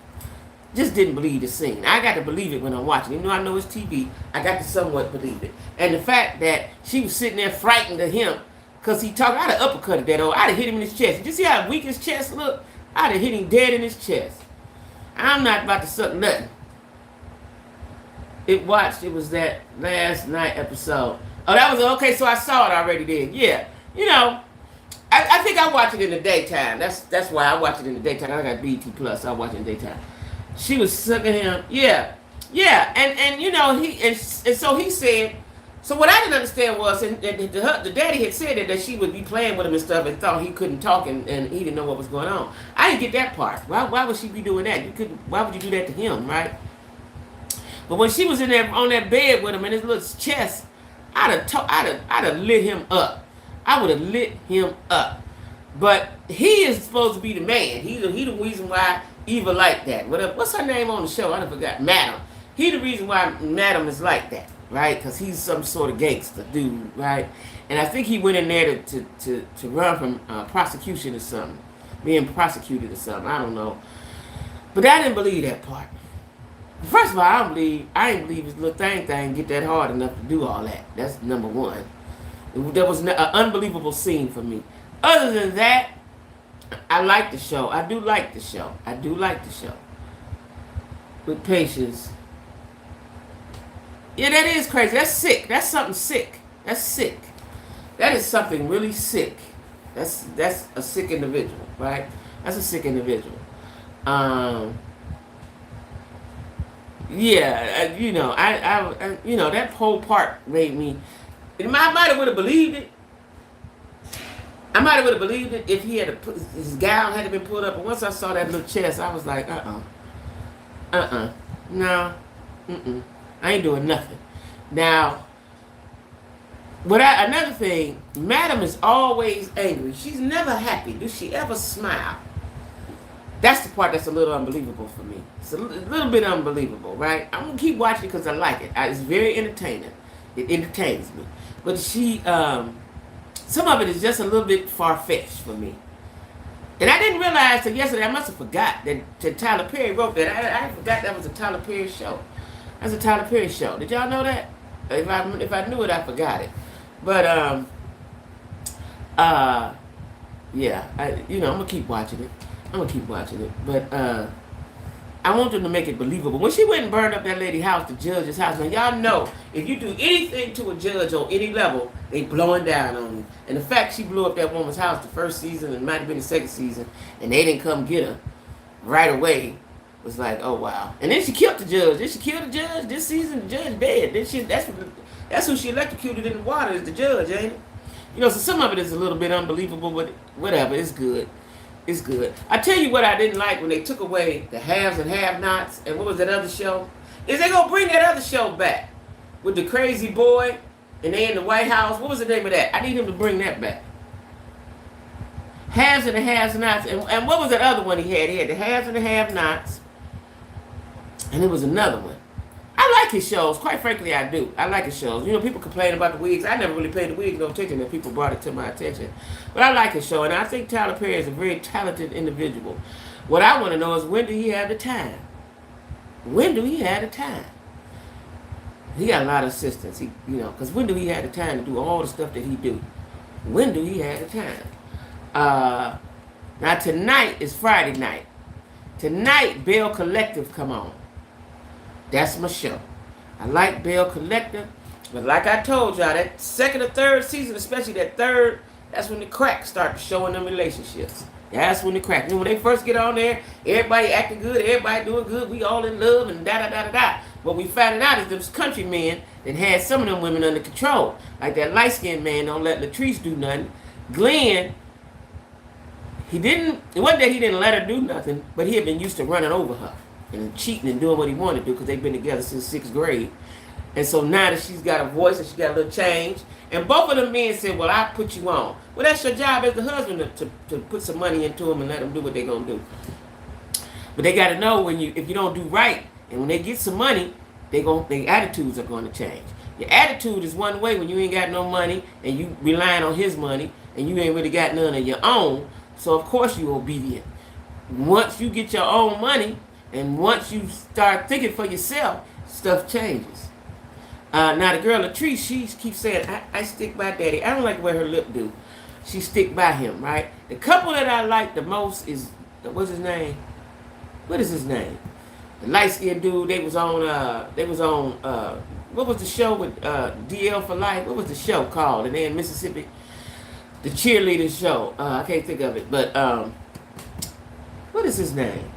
Just didn't believe the scene. I got to believe it when I'm watching. Even though I know it's TV, I got to somewhat believe it. And the fact that she was sitting there frightened of him because he talked, I'd have uppercutted that old. I'd have hit him in his chest. Did you see how weak his chest looked? I'd have hit him dead in his chest. I'm not about to suck nothing. It was that last night episode. Oh, that was, okay, so I saw it already then. Yeah. You know, I think I watch it in the daytime. That's why I watch it in the daytime. I got BT Plus. I watch it in the daytime. She was sucking him. Yeah. Yeah. And you know, and so he said, so what I didn't understand was, and the daddy had said that she would be playing with him and stuff and thought he couldn't talk and he didn't know what was going on. I didn't get that part. Why would she be doing that? Why would you do that to him, right? But when she was in there on that bed with him in his little chest, I'd have lit him up. I would have lit him up. But he is supposed to be the man. He the reason why Eva like that. What's her name on the show? I forgot. Madam. He the reason why Madam is like that, right? Because he's some sort of gangster dude, right? And I think he went in there to run from prosecution or something, being prosecuted or something. I don't know. But I didn't believe that part. First of all, I didn't believe his little thing get that hard enough to do all that. That's number one. That was an unbelievable scene for me. Other than that, I like the show. I do like the show. With Patience. Yeah, that is crazy. That's sick. That's something sick. That's sick. That is something really sick. That's a sick individual, right? That's a sick individual. Yeah, you know, I you know, that whole part made me. I might have would have believed it. I might have would have believed it if he had his gown had been pulled up. But once I saw that little chest, I was like, no, I ain't doing nothing. Now, another thing, Madam is always angry. She's never happy. Does she ever smile? That's the part that's a little unbelievable for me. It's a little bit unbelievable, right? I'm going to keep watching because I like it. It's very entertaining. It entertains me. But some of it is just a little bit far-fetched for me. And I didn't realize that yesterday, I must have forgot that Tyler Perry wrote that. I forgot that was a Tyler Perry show. That's a Tyler Perry show. Did y'all know that? If I knew it, I forgot it. But, yeah, I'm going to keep watching it. But I want them to make it believable. When she went and burned up that lady's house, the judge's house, now y'all know, if you do anything to a judge on any level, they blowing down on you. And the fact she blew up that woman's house the first season, and it might have been the second season, and they didn't come get her right away, was like, oh wow. And then she killed the judge. Did she kill the judge? This season, the judge dead. That's who she electrocuted in the water, is the judge, ain't it? You know, so some of it is a little bit unbelievable, but whatever, it's good. It's good. I tell you what I didn't like when they took away the haves and have-nots, and what was that other show? Is they gonna bring that other show back with the crazy boy and they in the White House? What was the name of that? I need him to bring that back. Haves and the have-nots, and what was that other one he had? He had the haves and the have-nots, and there was another one. I like his shows. Quite frankly, I do. I like his shows. You know, people complain about the wigs. I never really paid the wigs no attention, and people brought it to my attention. But I like his show, and I think Tyler Perry is a very talented individual. What I want to know is, when do he have the time? When do he have the time? He got a lot of assistants, because when do he have the time to do all the stuff that he do? When do he have the time? Now, tonight is Friday night. Tonight, Bell Collective come on. That's my show. I like Bell Collective, but like I told y'all, that second or third season, especially that third, that's when the cracks start showing them relationships. That's when the cracks. When they first get on there, everybody acting good, everybody doing good, we all in love, and da-da-da-da-da. what we found out is those country men that had some of them women under control. Like that light-skinned man don't let Latrice do nothing. Glenn, it wasn't that he didn't let her do nothing, but he had been used to running over her and cheating and doing what he wanted to do because they've been together since 6th grade. And so now that she's got a voice and she got a little change, and both of them men said, well, I put you on. Well, that's your job as the husband to put some money into them and let them do what they're going to do. But they got to know if you don't do right, and when they get some money, their attitudes are going to change. Your attitude is one way when you ain't got no money and you relying on his money and you ain't really got none of your own. So of course you're obedient. Once you get your own money and once you start thinking for yourself, stuff changes. Now the girl Latrice, she keeps saying, I stick by daddy. I don't like the way her lip do. She stick by him, right? The couple that I like the most is, what's his name? What is his name? The light-skinned dude, they was on, what was the show with DL for Life? What was the show called? And they in Mississippi, the cheerleader show. I can't think of it, but what is his name?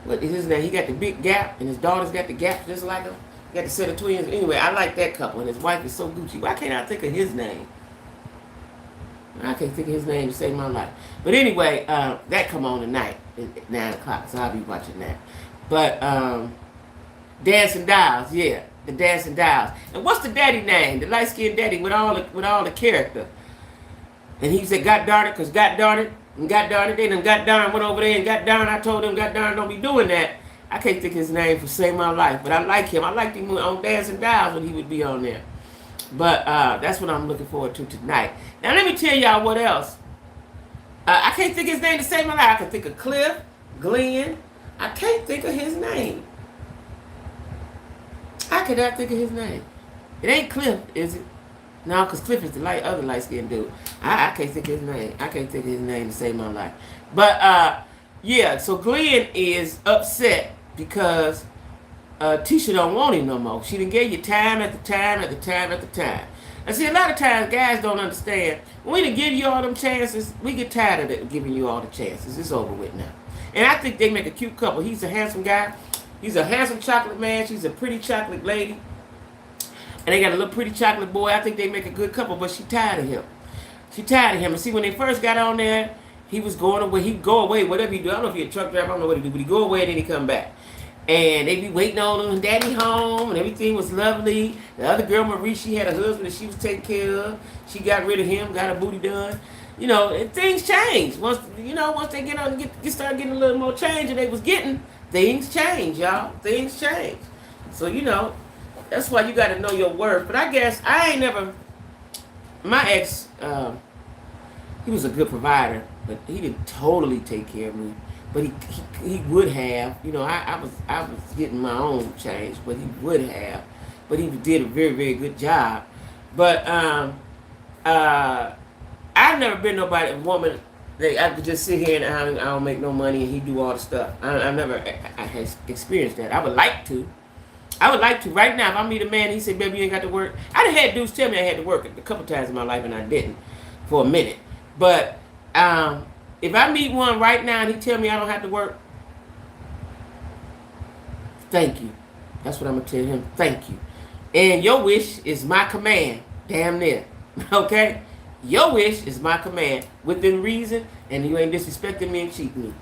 What is his name? He got the big gap, and his daughter's got the gap just like him. He got the set of twins. Anyway, I like that couple, and his wife is so Gucci. Why can't I think of his name? I can't think of his name to save my life. But anyway, that come on tonight at 9 o'clock, so I'll be watching that. But Dancing Dolls, yeah, the Dancing Dolls. And what's the daddy name? The light-skinned daddy with all the character. And he said, God darn it, because God darn it, and God darn it, they done God darn went over there and God darn, I told them, God darn, don't be doing that. I can't think his name for save my life, but I like him. I liked him on Dancing Dolls when he would be on there. But that's what I'm looking forward to tonight. Now let me tell y'all what else. I can't think his name to save my life. I can think of Cliff, Glenn. I can't think of his name. I cannot think of his name. It ain't Cliff, is it? No, because Cliff is the other light-skinned dude. I can't think of his name. I can't think of his name to save my life. But, yeah, so Glenn is upset because Tisha don't want him no more. She done gave you time after time after time after time. And see, a lot of times guys don't understand. When we done give you all them chances, we get tired of giving you all the chances. It's over with now. And I think they make a cute couple. He's a handsome guy. He's a handsome chocolate man. She's a pretty chocolate lady. And they got a little pretty chocolate boy. I think they make a good couple, but she tired of him. She tired of him. And see, when they first got on there, he was going away. He'd go away, whatever he do. I don't know if he's a truck driver. I don't know what he do, but he'd go away and then he'd come back. And they be waiting on him, daddy home, and everything was lovely. The other girl, Marie, she had a husband that she was taking care of. She got rid of him, got her booty done. You know, and things change. Once they get on, start getting a little more change than they was getting, things change, y'all. Things change. So, that's why you got to know your worth. But I guess I ain't never, my ex, he was a good provider, but he didn't totally take care of me. But he would have, I was getting my own change, but he would have. But he did a very, very good job. But I've never been a woman that I could just sit here and I don't make no money and he do all the stuff. I never had experienced that. I would like to. Right now, if I meet a man and he said, baby, you ain't got to work. I done had dudes tell me I had to work a couple times in my life and I didn't for a minute. But if I meet one right now and he tell me I don't have to work, thank you. That's what I'm going to tell him. Thank you. And your wish is my command. Damn near. Okay? Your wish is my command. Within reason, and you ain't disrespecting me and cheating me.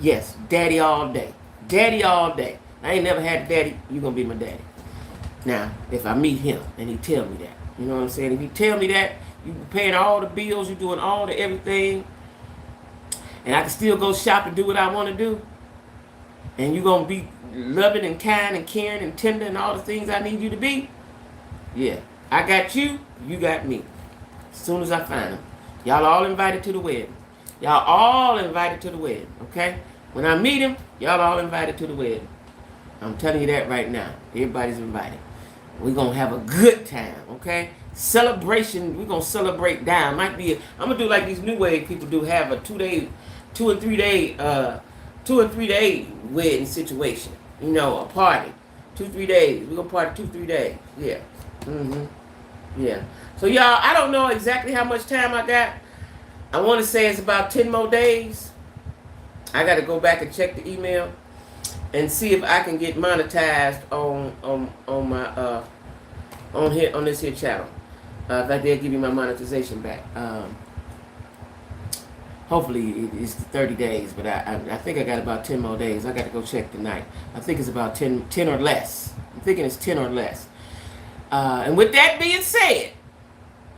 Yes, daddy all day. Daddy all day. I ain't never had a daddy. You going to be my daddy. Now, if I meet him and he tell me that. You know what I'm saying? If he tell me that, you paying all the bills, you doing all the everything, and I can still go shop and do what I want to do, and you're going to be loving and kind and caring and tender and all the things I need you to be, yeah, I got you, you got me. As soon as I find them. Y'all all invited to the wedding. Y'all all invited to the wedding, okay? When I meet him, y'all all invited to the wedding. I'm telling you that right now. Everybody's invited. We're going to have a good time, okay? Celebration, we're going to celebrate down. I'm going to do like these new wave people do, have a 2 and 3 day wedding situation. A party. 2-3 days. We're going to party 2-3 days. Yeah. Yeah. So, y'all, I don't know exactly how much time I got. I want to say it's about 10 more days. I got to go back and check the email. and see if I can get monetized on my on this here channel. If I did give you my monetization back. Hopefully it's 30 days, but I think I got about 10 more days. I got to go check tonight. I think it's about 10 or less. I'm thinking it's 10 or less. And with that being said,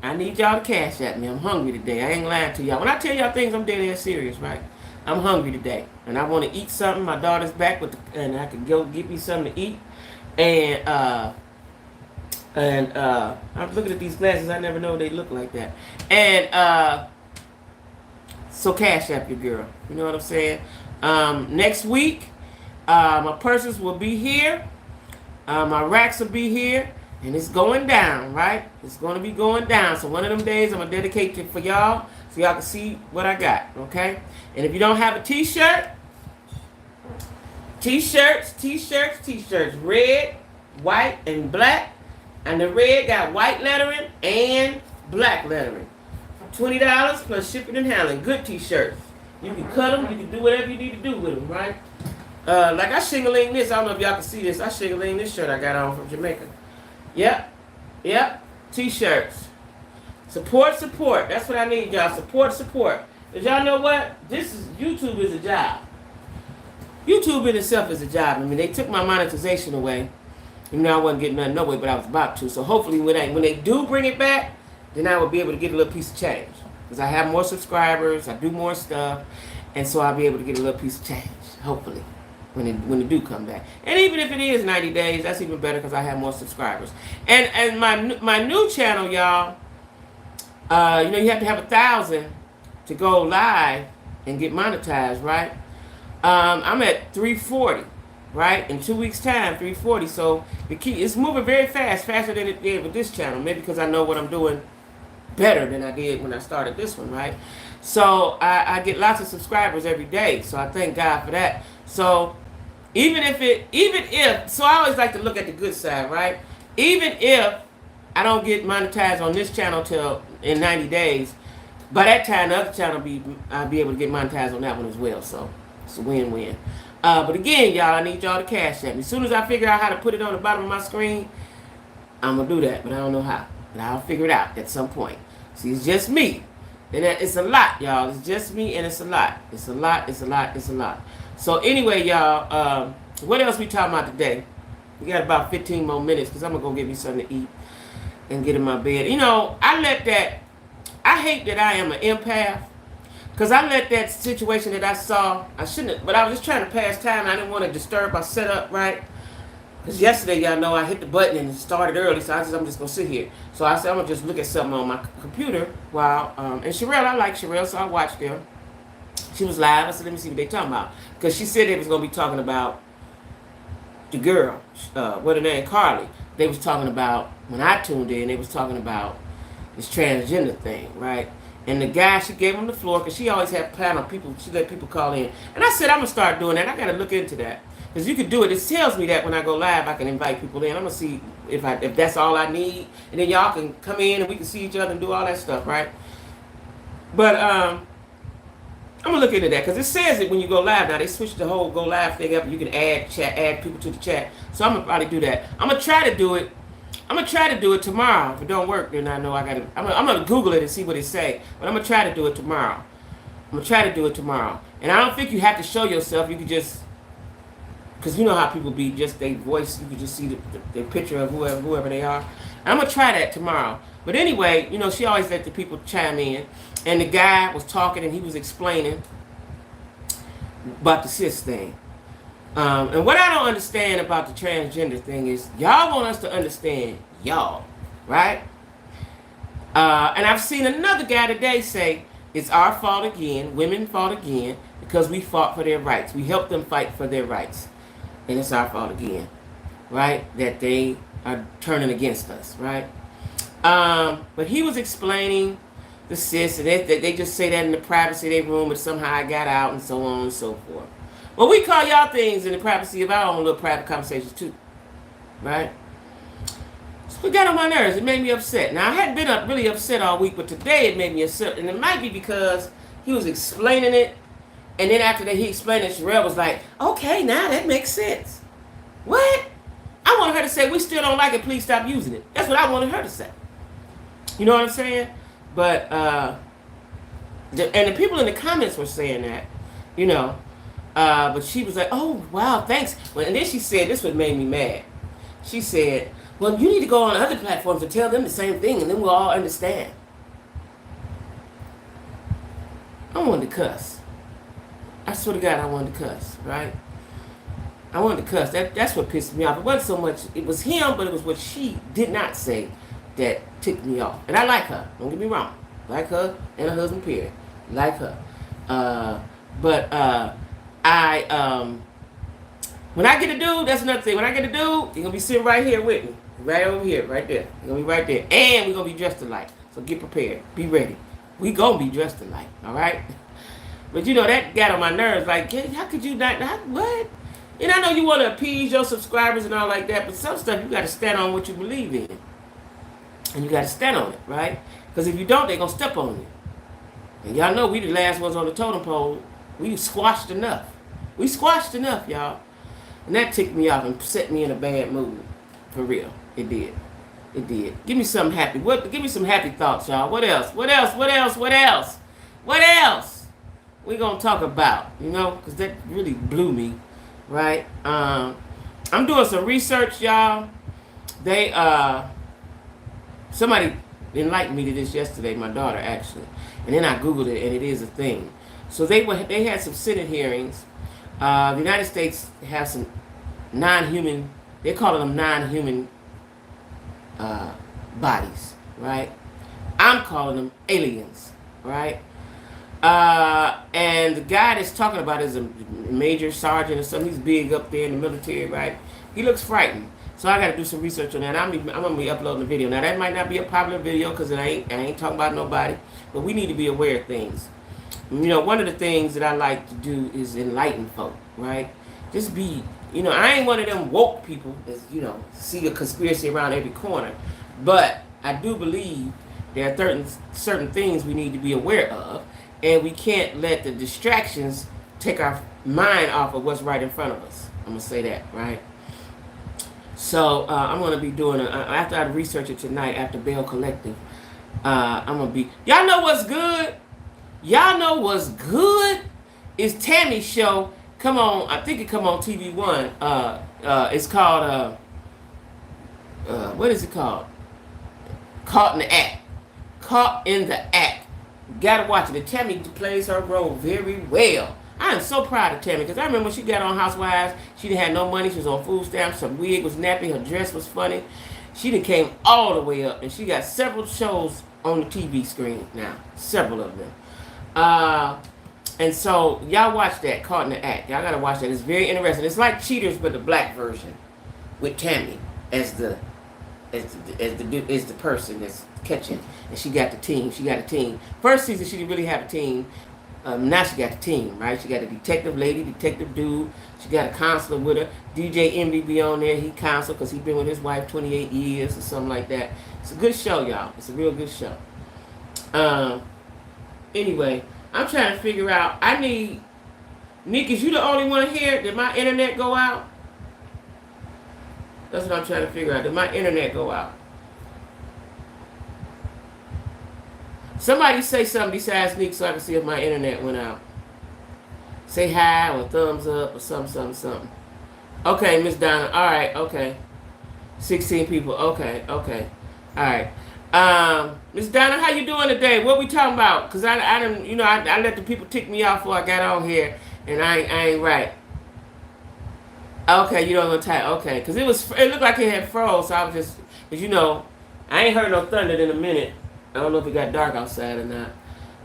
I need y'all to cash at me. I'm hungry today. I ain't lying to y'all. When I tell y'all things, I'm dead ass serious, right? I'm hungry today, and I want to eat something. My daughter's back and I can go get me something to eat. And I'm looking at these glasses. I never know they look like that. And so cash app your girl. You know what I'm saying? Next week, my purses will be here. My racks will be here. And it's going down, right? It's going to be going down. So one of them days, I'm going to dedicate it for y'all so y'all can see what I got, okay? And if you don't have a t-shirt, t-shirts, red, white, and black. And the red got white lettering and black lettering. $20 plus shipping and handling. Good t-shirts. You can cut them. You can do whatever you need to do with them, right? Like I shingling this. I don't know if y'all can see this. I shingling this shirt I got on from Jamaica. Yep. T-shirts. Support. That's what I need, y'all. Support. Because y'all know what? YouTube is a job. YouTube in itself is a job. I mean, they took my monetization away. You know, I wasn't getting nothing no way, but I was about to. So hopefully when they do bring it back, then I will be able to get a little piece of change. Because I have more subscribers, I do more stuff, and so I'll be able to get a little piece of change, hopefully, when it do come back. And even if it is 90 days, that's even better because I have more subscribers. And my new channel, y'all, you have to have 1,000 to go live and get monetized, right? I'm at 340, right? In 2 weeks' time, 340. So it's moving very fast, faster than it did with this channel. Maybe because I know what I'm doing better than I did when I started this one, right? So I get lots of subscribers every day. So I thank God for that. So even if, so I always like to look at the good side, right? Even if I don't get monetized on this channel till in 90 days, by that time the other channel I'll be able to get monetized on that one as well. So it's a win-win. But again, y'all, I need y'all to cash at me. As soon as I figure out how to put it on the bottom of my screen, I'm going to do that. But I don't know how. But I'll figure it out at some point. See, it's just me. And it's a lot, y'all. It's just me and it's a lot. It's a lot. So anyway, y'all, what else we talking about today? We got about 15 more minutes because I'm going to go get me something to eat and get in my bed. You know, I hate that I am an empath. Because I let that situation that I saw, I shouldn't have, but I was just trying to pass time. I didn't want to disturb my setup, right? Because yesterday, y'all know, I hit the button and it started early, so I'm just going to sit here. So I said, I'm going to just look at something on my computer while, and Sherelle, I like Sherelle, so I watched her. She was live. I said, let me see what they talking about. Because she said they was going to be talking about the girl, what her name, Carlee. They was talking about, when I tuned in, they was talking about this transgender thing, right? And the guy, she gave him the floor because she always had panel people. She let people call in. And I said, I'm going to start doing that. I got to look into that. Because you could do it. It tells me that when I go live, I can invite people in. I'm going to see if that's all I need. And then y'all can come in and we can see each other and do all that stuff, right? But I'm going to look into that because it says it when you go live. Now, they switched the whole go live thing up. And you can add people to the chat. So I'm going to probably do that. I'm going to try to do it. I'm going to try to do it tomorrow. If it don't work, then I know I got to... I'm going to Google it and see what it say. But I'm going to try to do it tomorrow. And I don't think you have to show yourself. You can just... Because you know how people be, just they voice. You can just see the picture of whoever they are. And I'm going to try that tomorrow. But anyway, you know, she always let the people chime in. And the guy was talking and he was explaining about the cis thing. And what I don't understand about the transgender thing is y'all want us to understand y'all, right? And I've seen another guy today say it's our fault again, women fault again, because we fought for their rights. We helped them fight for their rights. And it's our fault again, right? That they are turning against us, right? But he was explaining the cis, and they just say that in the privacy of their room, but somehow I got out and so on and so forth. Well, we call y'all things in the privacy of our own little private conversations too, right? So it got on my nerves. It made me upset. Now, I hadn't been really upset all week, but today it made me upset. And it might be because he was explaining it And then after that, he explained it, Sherelle was like, okay, now that makes sense. What? I wanted her to say, we still don't like it, please stop using it. That's what I wanted her to say. You know what I'm saying? But, and the people in the comments were saying that, you know. But she was like, oh, wow, thanks. Well, and then she said, this what made me mad. She said, well, you need to go on other platforms and tell them the same thing, and then we'll all understand. I wanted to cuss. I swear to God, I wanted to cuss, right? I wanted to cuss. That's what pissed me off. It wasn't so much, it was him, but it was what she did not say that ticked me off. And I like her. Don't get me wrong. Like her and her husband, period. Like her. When I get a dude, that's another thing. When I get a dude, you're going to be sitting right here with me. Right over here, right there. You're going to be right there. And we're going to be dressed alike. So get prepared. Be ready. We going to be dressed alike. All right? But you know, that got on my nerves. Like, how could you not, what? And I know you want to appease your subscribers and all like that, but some stuff you got to stand on what you believe in. And you got to stand on it, right? Because if you don't, they're going to step on you. And y'all know we the last ones on the totem pole. We squashed enough. We squashed enough, y'all. And that ticked me off and set me in a bad mood. For real. It did. It did. Give me something happy. Give me some happy thoughts, y'all. What else? What else? What else? What else? What else? We gonna talk about, you know, because that really blew me, right? I'm doing some research, y'all. Somebody enlightened me to this yesterday, my daughter actually, and then I Googled it, and it is a thing. So they had some Senate hearings. The United States has some non-human, they're calling them non-human bodies, right? I'm calling them aliens, right? And the guy that's talking about is a major sergeant or something. He's big up there in the military, right? He looks frightened. So I got to do some research on that. I'm going to be uploading the video. Now, that might not be a popular video because I ain't talking about nobody. But we need to be aware of things. You know, one of the things that I like to do is enlighten folk, right? Just be, you know, I ain't one of them woke people that, you know, see a conspiracy around every corner. But I do believe there are certain things we need to be aware of. And we can't let the distractions take our mind off of what's right in front of us. I'm going to say that, right? So I'm going to be doing, after I research it tonight, after Bell Collective, I'm going to be, y'all know what's good? Y'all know what's good? Is Tammy's show, come on, I think it come on TV One. It's called, what is it called? Caught in the Act. Caught in the Act. Gotta watch it. And Tammy plays her role very well. I am so proud of Tammy because I remember when she got on Housewives, she didn't have no money. She was on food stamps. Her wig was nappy. Her dress was funny. She done came all the way up, and she got several shows on the TV screen now. Several of them. And so y'all watch that, Caught in the Act. Y'all gotta watch that. It's very interesting. It's like Cheaters, but the black version, with Tammy as the person that's catching, and she got the team. She got a team. First season she didn't really have a team. Now she got the team, right? She got a detective lady, detective dude. She got a counselor with her. DJ Envy be on there. He counsel because he been with his wife 28 years or something like that. It's a good show, y'all. It's a real good show. Anyway, I'm trying to figure out. I need Nick. Is you the only one here? Did my internet go out? That's what I'm trying to figure out. Did my internet go out? Somebody say something besides Nick so I can see if my internet went out. Say hi or thumbs up or something. Okay, Miss Donna. All right, okay. 16 people. Okay. All right. Miss Donna, how you doing today? What we talking about? Because I let the people tick me off before I got on here, and I ain't right. Okay, you don't know type. Okay, because it looked like it had froze, so I was just, because I ain't heard no thunder in a minute. I don't know if it got dark outside or not.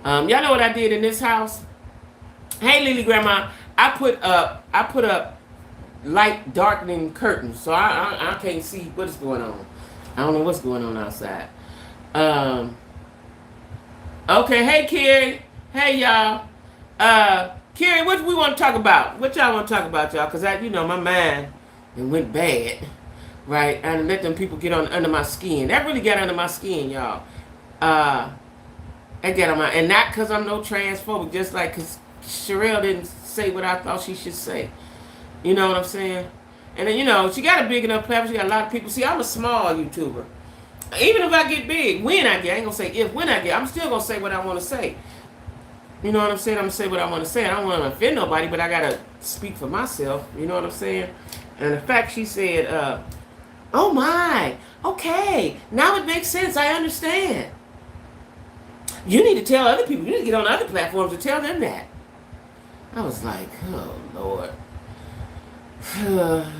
Y'all know what I did in this house? Hey, Lily Grandma, I put up light darkening curtains, so I can't see what's going on. I don't know what's going on outside. Okay, hey Carrie, hey y'all. Carrie, what we want to talk about? What y'all want to talk about, y'all? Cause my mind it went bad, right? I let them people get under my skin. That really got under my skin, y'all. That got on my, and not cause I'm no transphobic, just like cause Sherelle didn't say what I thought she should say. You know what I'm saying? And then, you know, she got a big enough platform. She got a lot of people. See, I'm a small YouTuber. Even if I get big, when I get, I ain't gonna say if, when I get, I'm still gonna say what I want to say. You know what I'm saying? I'm gonna say what I want to say. I don't want to offend nobody, but I gotta speak for myself. You know what I'm saying? And the fact she said, "Oh my, okay, now it makes sense. I understand." You need to tell other people. You need to get on other platforms to tell them that. I was like, oh Lord,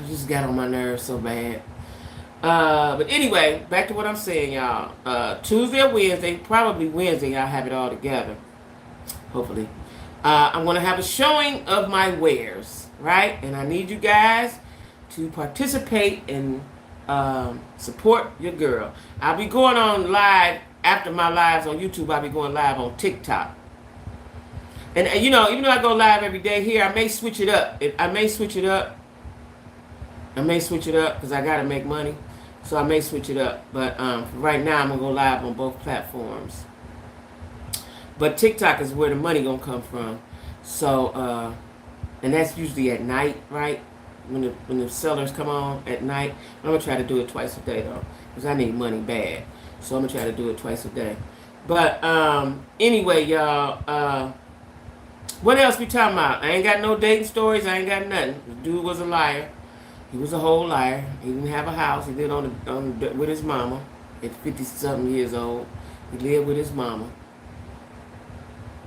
just got on my nerves so bad. But anyway, back to what I'm saying, y'all. Tuesday or Wednesday, probably Wednesday, I'll have it all together. Hopefully. I'm going to have a showing of my wares, right? And I need you guys to participate and support your girl. I'll be going on live after my lives on YouTube. I'll be going live on TikTok. And you know, even though I go live every day here, I may switch it up. I may switch it up because I got to make money. So I may switch it up. But right now, I'm going to go live on both platforms. But TikTok is where the money going to come from. So, and that's usually at night, right? When the sellers come on at night. I'm going to try to do it twice a day, though. Because I need money bad. So I'm going to try to do it twice a day. But anyway, y'all, what else we talking about? I ain't got no dating stories. I ain't got nothing. The dude was a liar. He was a whole liar. He didn't have a house. He lived with his mama at 50-something years old. He lived with his mama.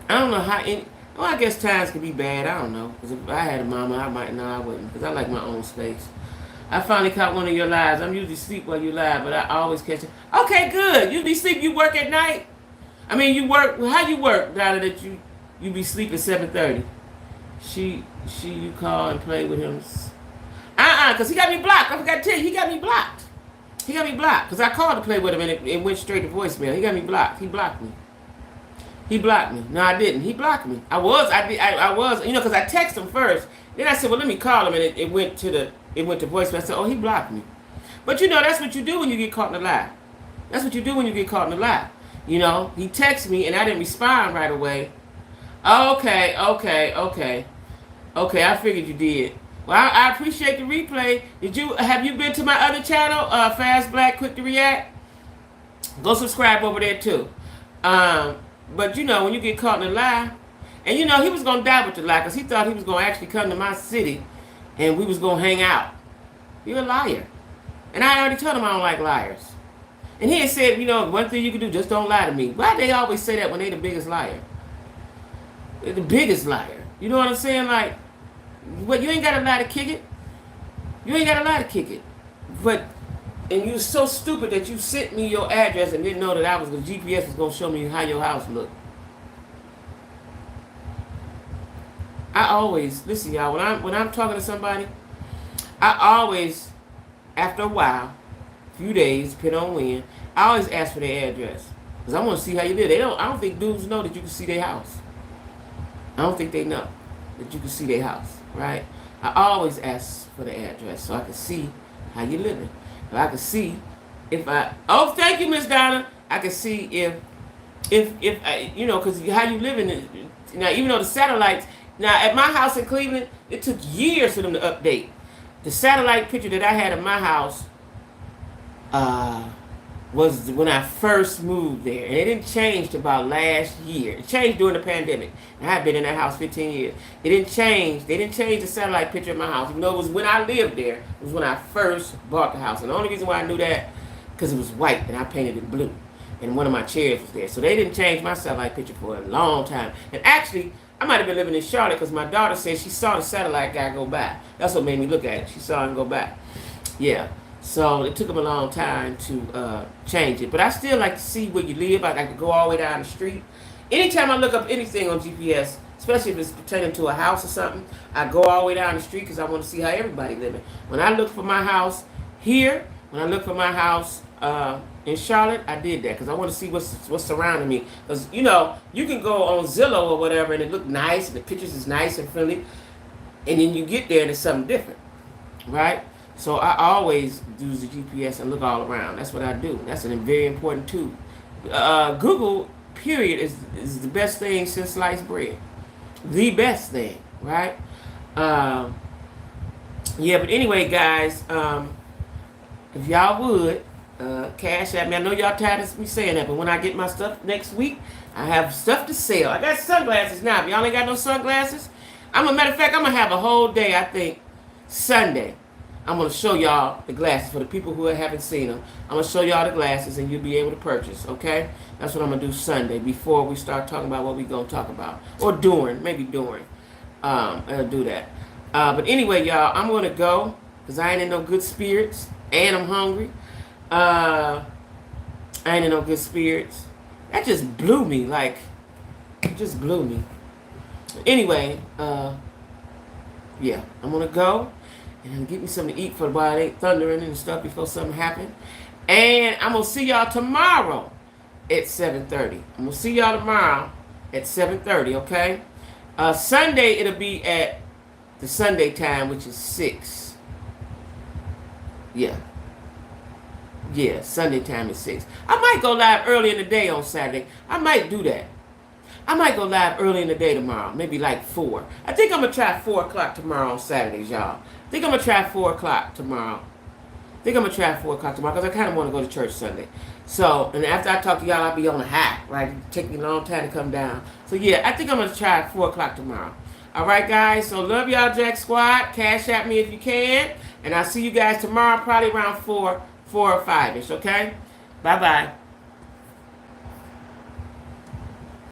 I don't know how. Well, I guess times could be bad. I don't know. Because if I had a mama, I might. No, I wouldn't. Because I like my own space. I finally caught one of your lives. I'm usually asleep while you live, but I always catch it. Okay, good. You be sleep. You work at night. I mean, you work. How you work? Now that you be sleep at 7:30. You call and play with him. Because he got me blocked. I forgot to tell you, he got me blocked. He got me blocked. Because I called to play with him and it went straight to voicemail. He got me blocked. He blocked me. He blocked me. No, I didn't. He blocked me. I was, you know, because I texted him first. Then I said, well, let me call him, and it went to voicemail. I said, oh, he blocked me. But you know, that's what you do when you get caught in a lie. That's what you do when you get caught in a lie. You know, he texted me, and I didn't respond right away. Okay, I figured you did. Well, I appreciate the replay. Have you been to my other channel, Fast Black Quick to React? Go subscribe over there too. But you know, when you get caught in a lie, and you know, he was gonna die with the lie because he thought he was gonna actually come to my city, and we was gonna hang out. You're a liar, and I already told him I don't like liars. And he had said, you know, one thing you can do, just don't lie to me. Why they always say that when they the biggest liar? They're the biggest liar. You know what I'm saying? Like, what, you ain't got to lie to kick it. You ain't got to lie to kick it. But, and you so stupid that you sent me your address and didn't know that the GPS was going to show me how your house looked. I always, listen y'all, when I'm talking to somebody, I always, after a while, few days, depending on when, I always ask for their address. Because I want to see how you live. I don't think dudes know that you can see their house. I don't think they know that you can see their house, right? I always ask for the address so I can see how you living. So I can see oh, thank you, Miss Donna. I can see if you know, because how you living. Now, even though the satellites, now at my house in Cleveland, it took years for them to update. The satellite picture that I had of my house was when I first moved there. And it didn't change till about last year. It changed during the pandemic. And I've been in that house 15 years. It didn't change. They didn't change the satellite picture of my house. Even though it was when I lived there. It was when I first bought the house. And the only reason why I knew that, because it was white and I painted it blue. And one of my chairs was there. So they didn't change my satellite picture for a long time. And actually, I might have been living in Charlotte because my daughter said she saw the satellite guy go by. That's what made me look at it. She saw him go by. Yeah. So it took them a long time to change it. But I still like to see where you live. I like to go all the way down the street. Anytime I look up anything on GPS, especially if it's pertaining to a house or something, I go all the way down the street because I want to see how everybody living. When I look for my house here, when I look for my house in Charlotte, I did that because I want to see what's surrounding me. Because, you know, you can go on Zillow or whatever and it look nice and the pictures is nice and friendly. And then you get there and it's something different, right? So I always use the GPS and look all around. That's what I do. That's a very important tool. Google, period, is the best thing since sliced bread. the best thing, right? Um, yeah, but anyway, guys, if y'all would, cash at me. I know y'all tired of me saying that, but when I get my stuff next week, I have stuff to sell. I got sunglasses now. If y'all ain't got no sunglasses, matter of fact, I'm gonna have a whole day, I think, Sunday. I'm gonna show y'all the glasses for the people who haven't seen them. I'm gonna show y'all the glasses and you'll be able to purchase, okay? That's what I'm gonna do Sunday before we start talking about what we gonna talk about. Or maybe during. I'll do that. But anyway, y'all, I'm gonna go because I ain't in no good spirits and I'm hungry. I ain't in no good spirits. That just blew me, it just blew me. Anyway, yeah, I'm gonna go and get me something to eat for while it ain't thundering and stuff before something happen. And I'm gonna see y'all tomorrow at 7:30. I'm gonna see y'all tomorrow at 7:30, okay? Sunday it'll be at the Sunday time, which is 6. Yeah. Yeah, Sunday time is 6. I might go live early in the day on Saturday. I might do that. I might go live early in the day tomorrow, maybe like 4. I think I'm going to try 4 o'clock tomorrow on Saturdays, y'all. I think I'm going to try 4 o'clock tomorrow. Because I kind of want to go to church Sunday. So, and after I talk to y'all, I'll be on a high, right? It take me a long time to come down. So, yeah, I think I'm going to try 4 o'clock tomorrow. All right, guys. So, love y'all, Jack Squad. Cash at me if you can. And I'll see you guys tomorrow, probably around 4 or 5-ish, okay? Bye-bye.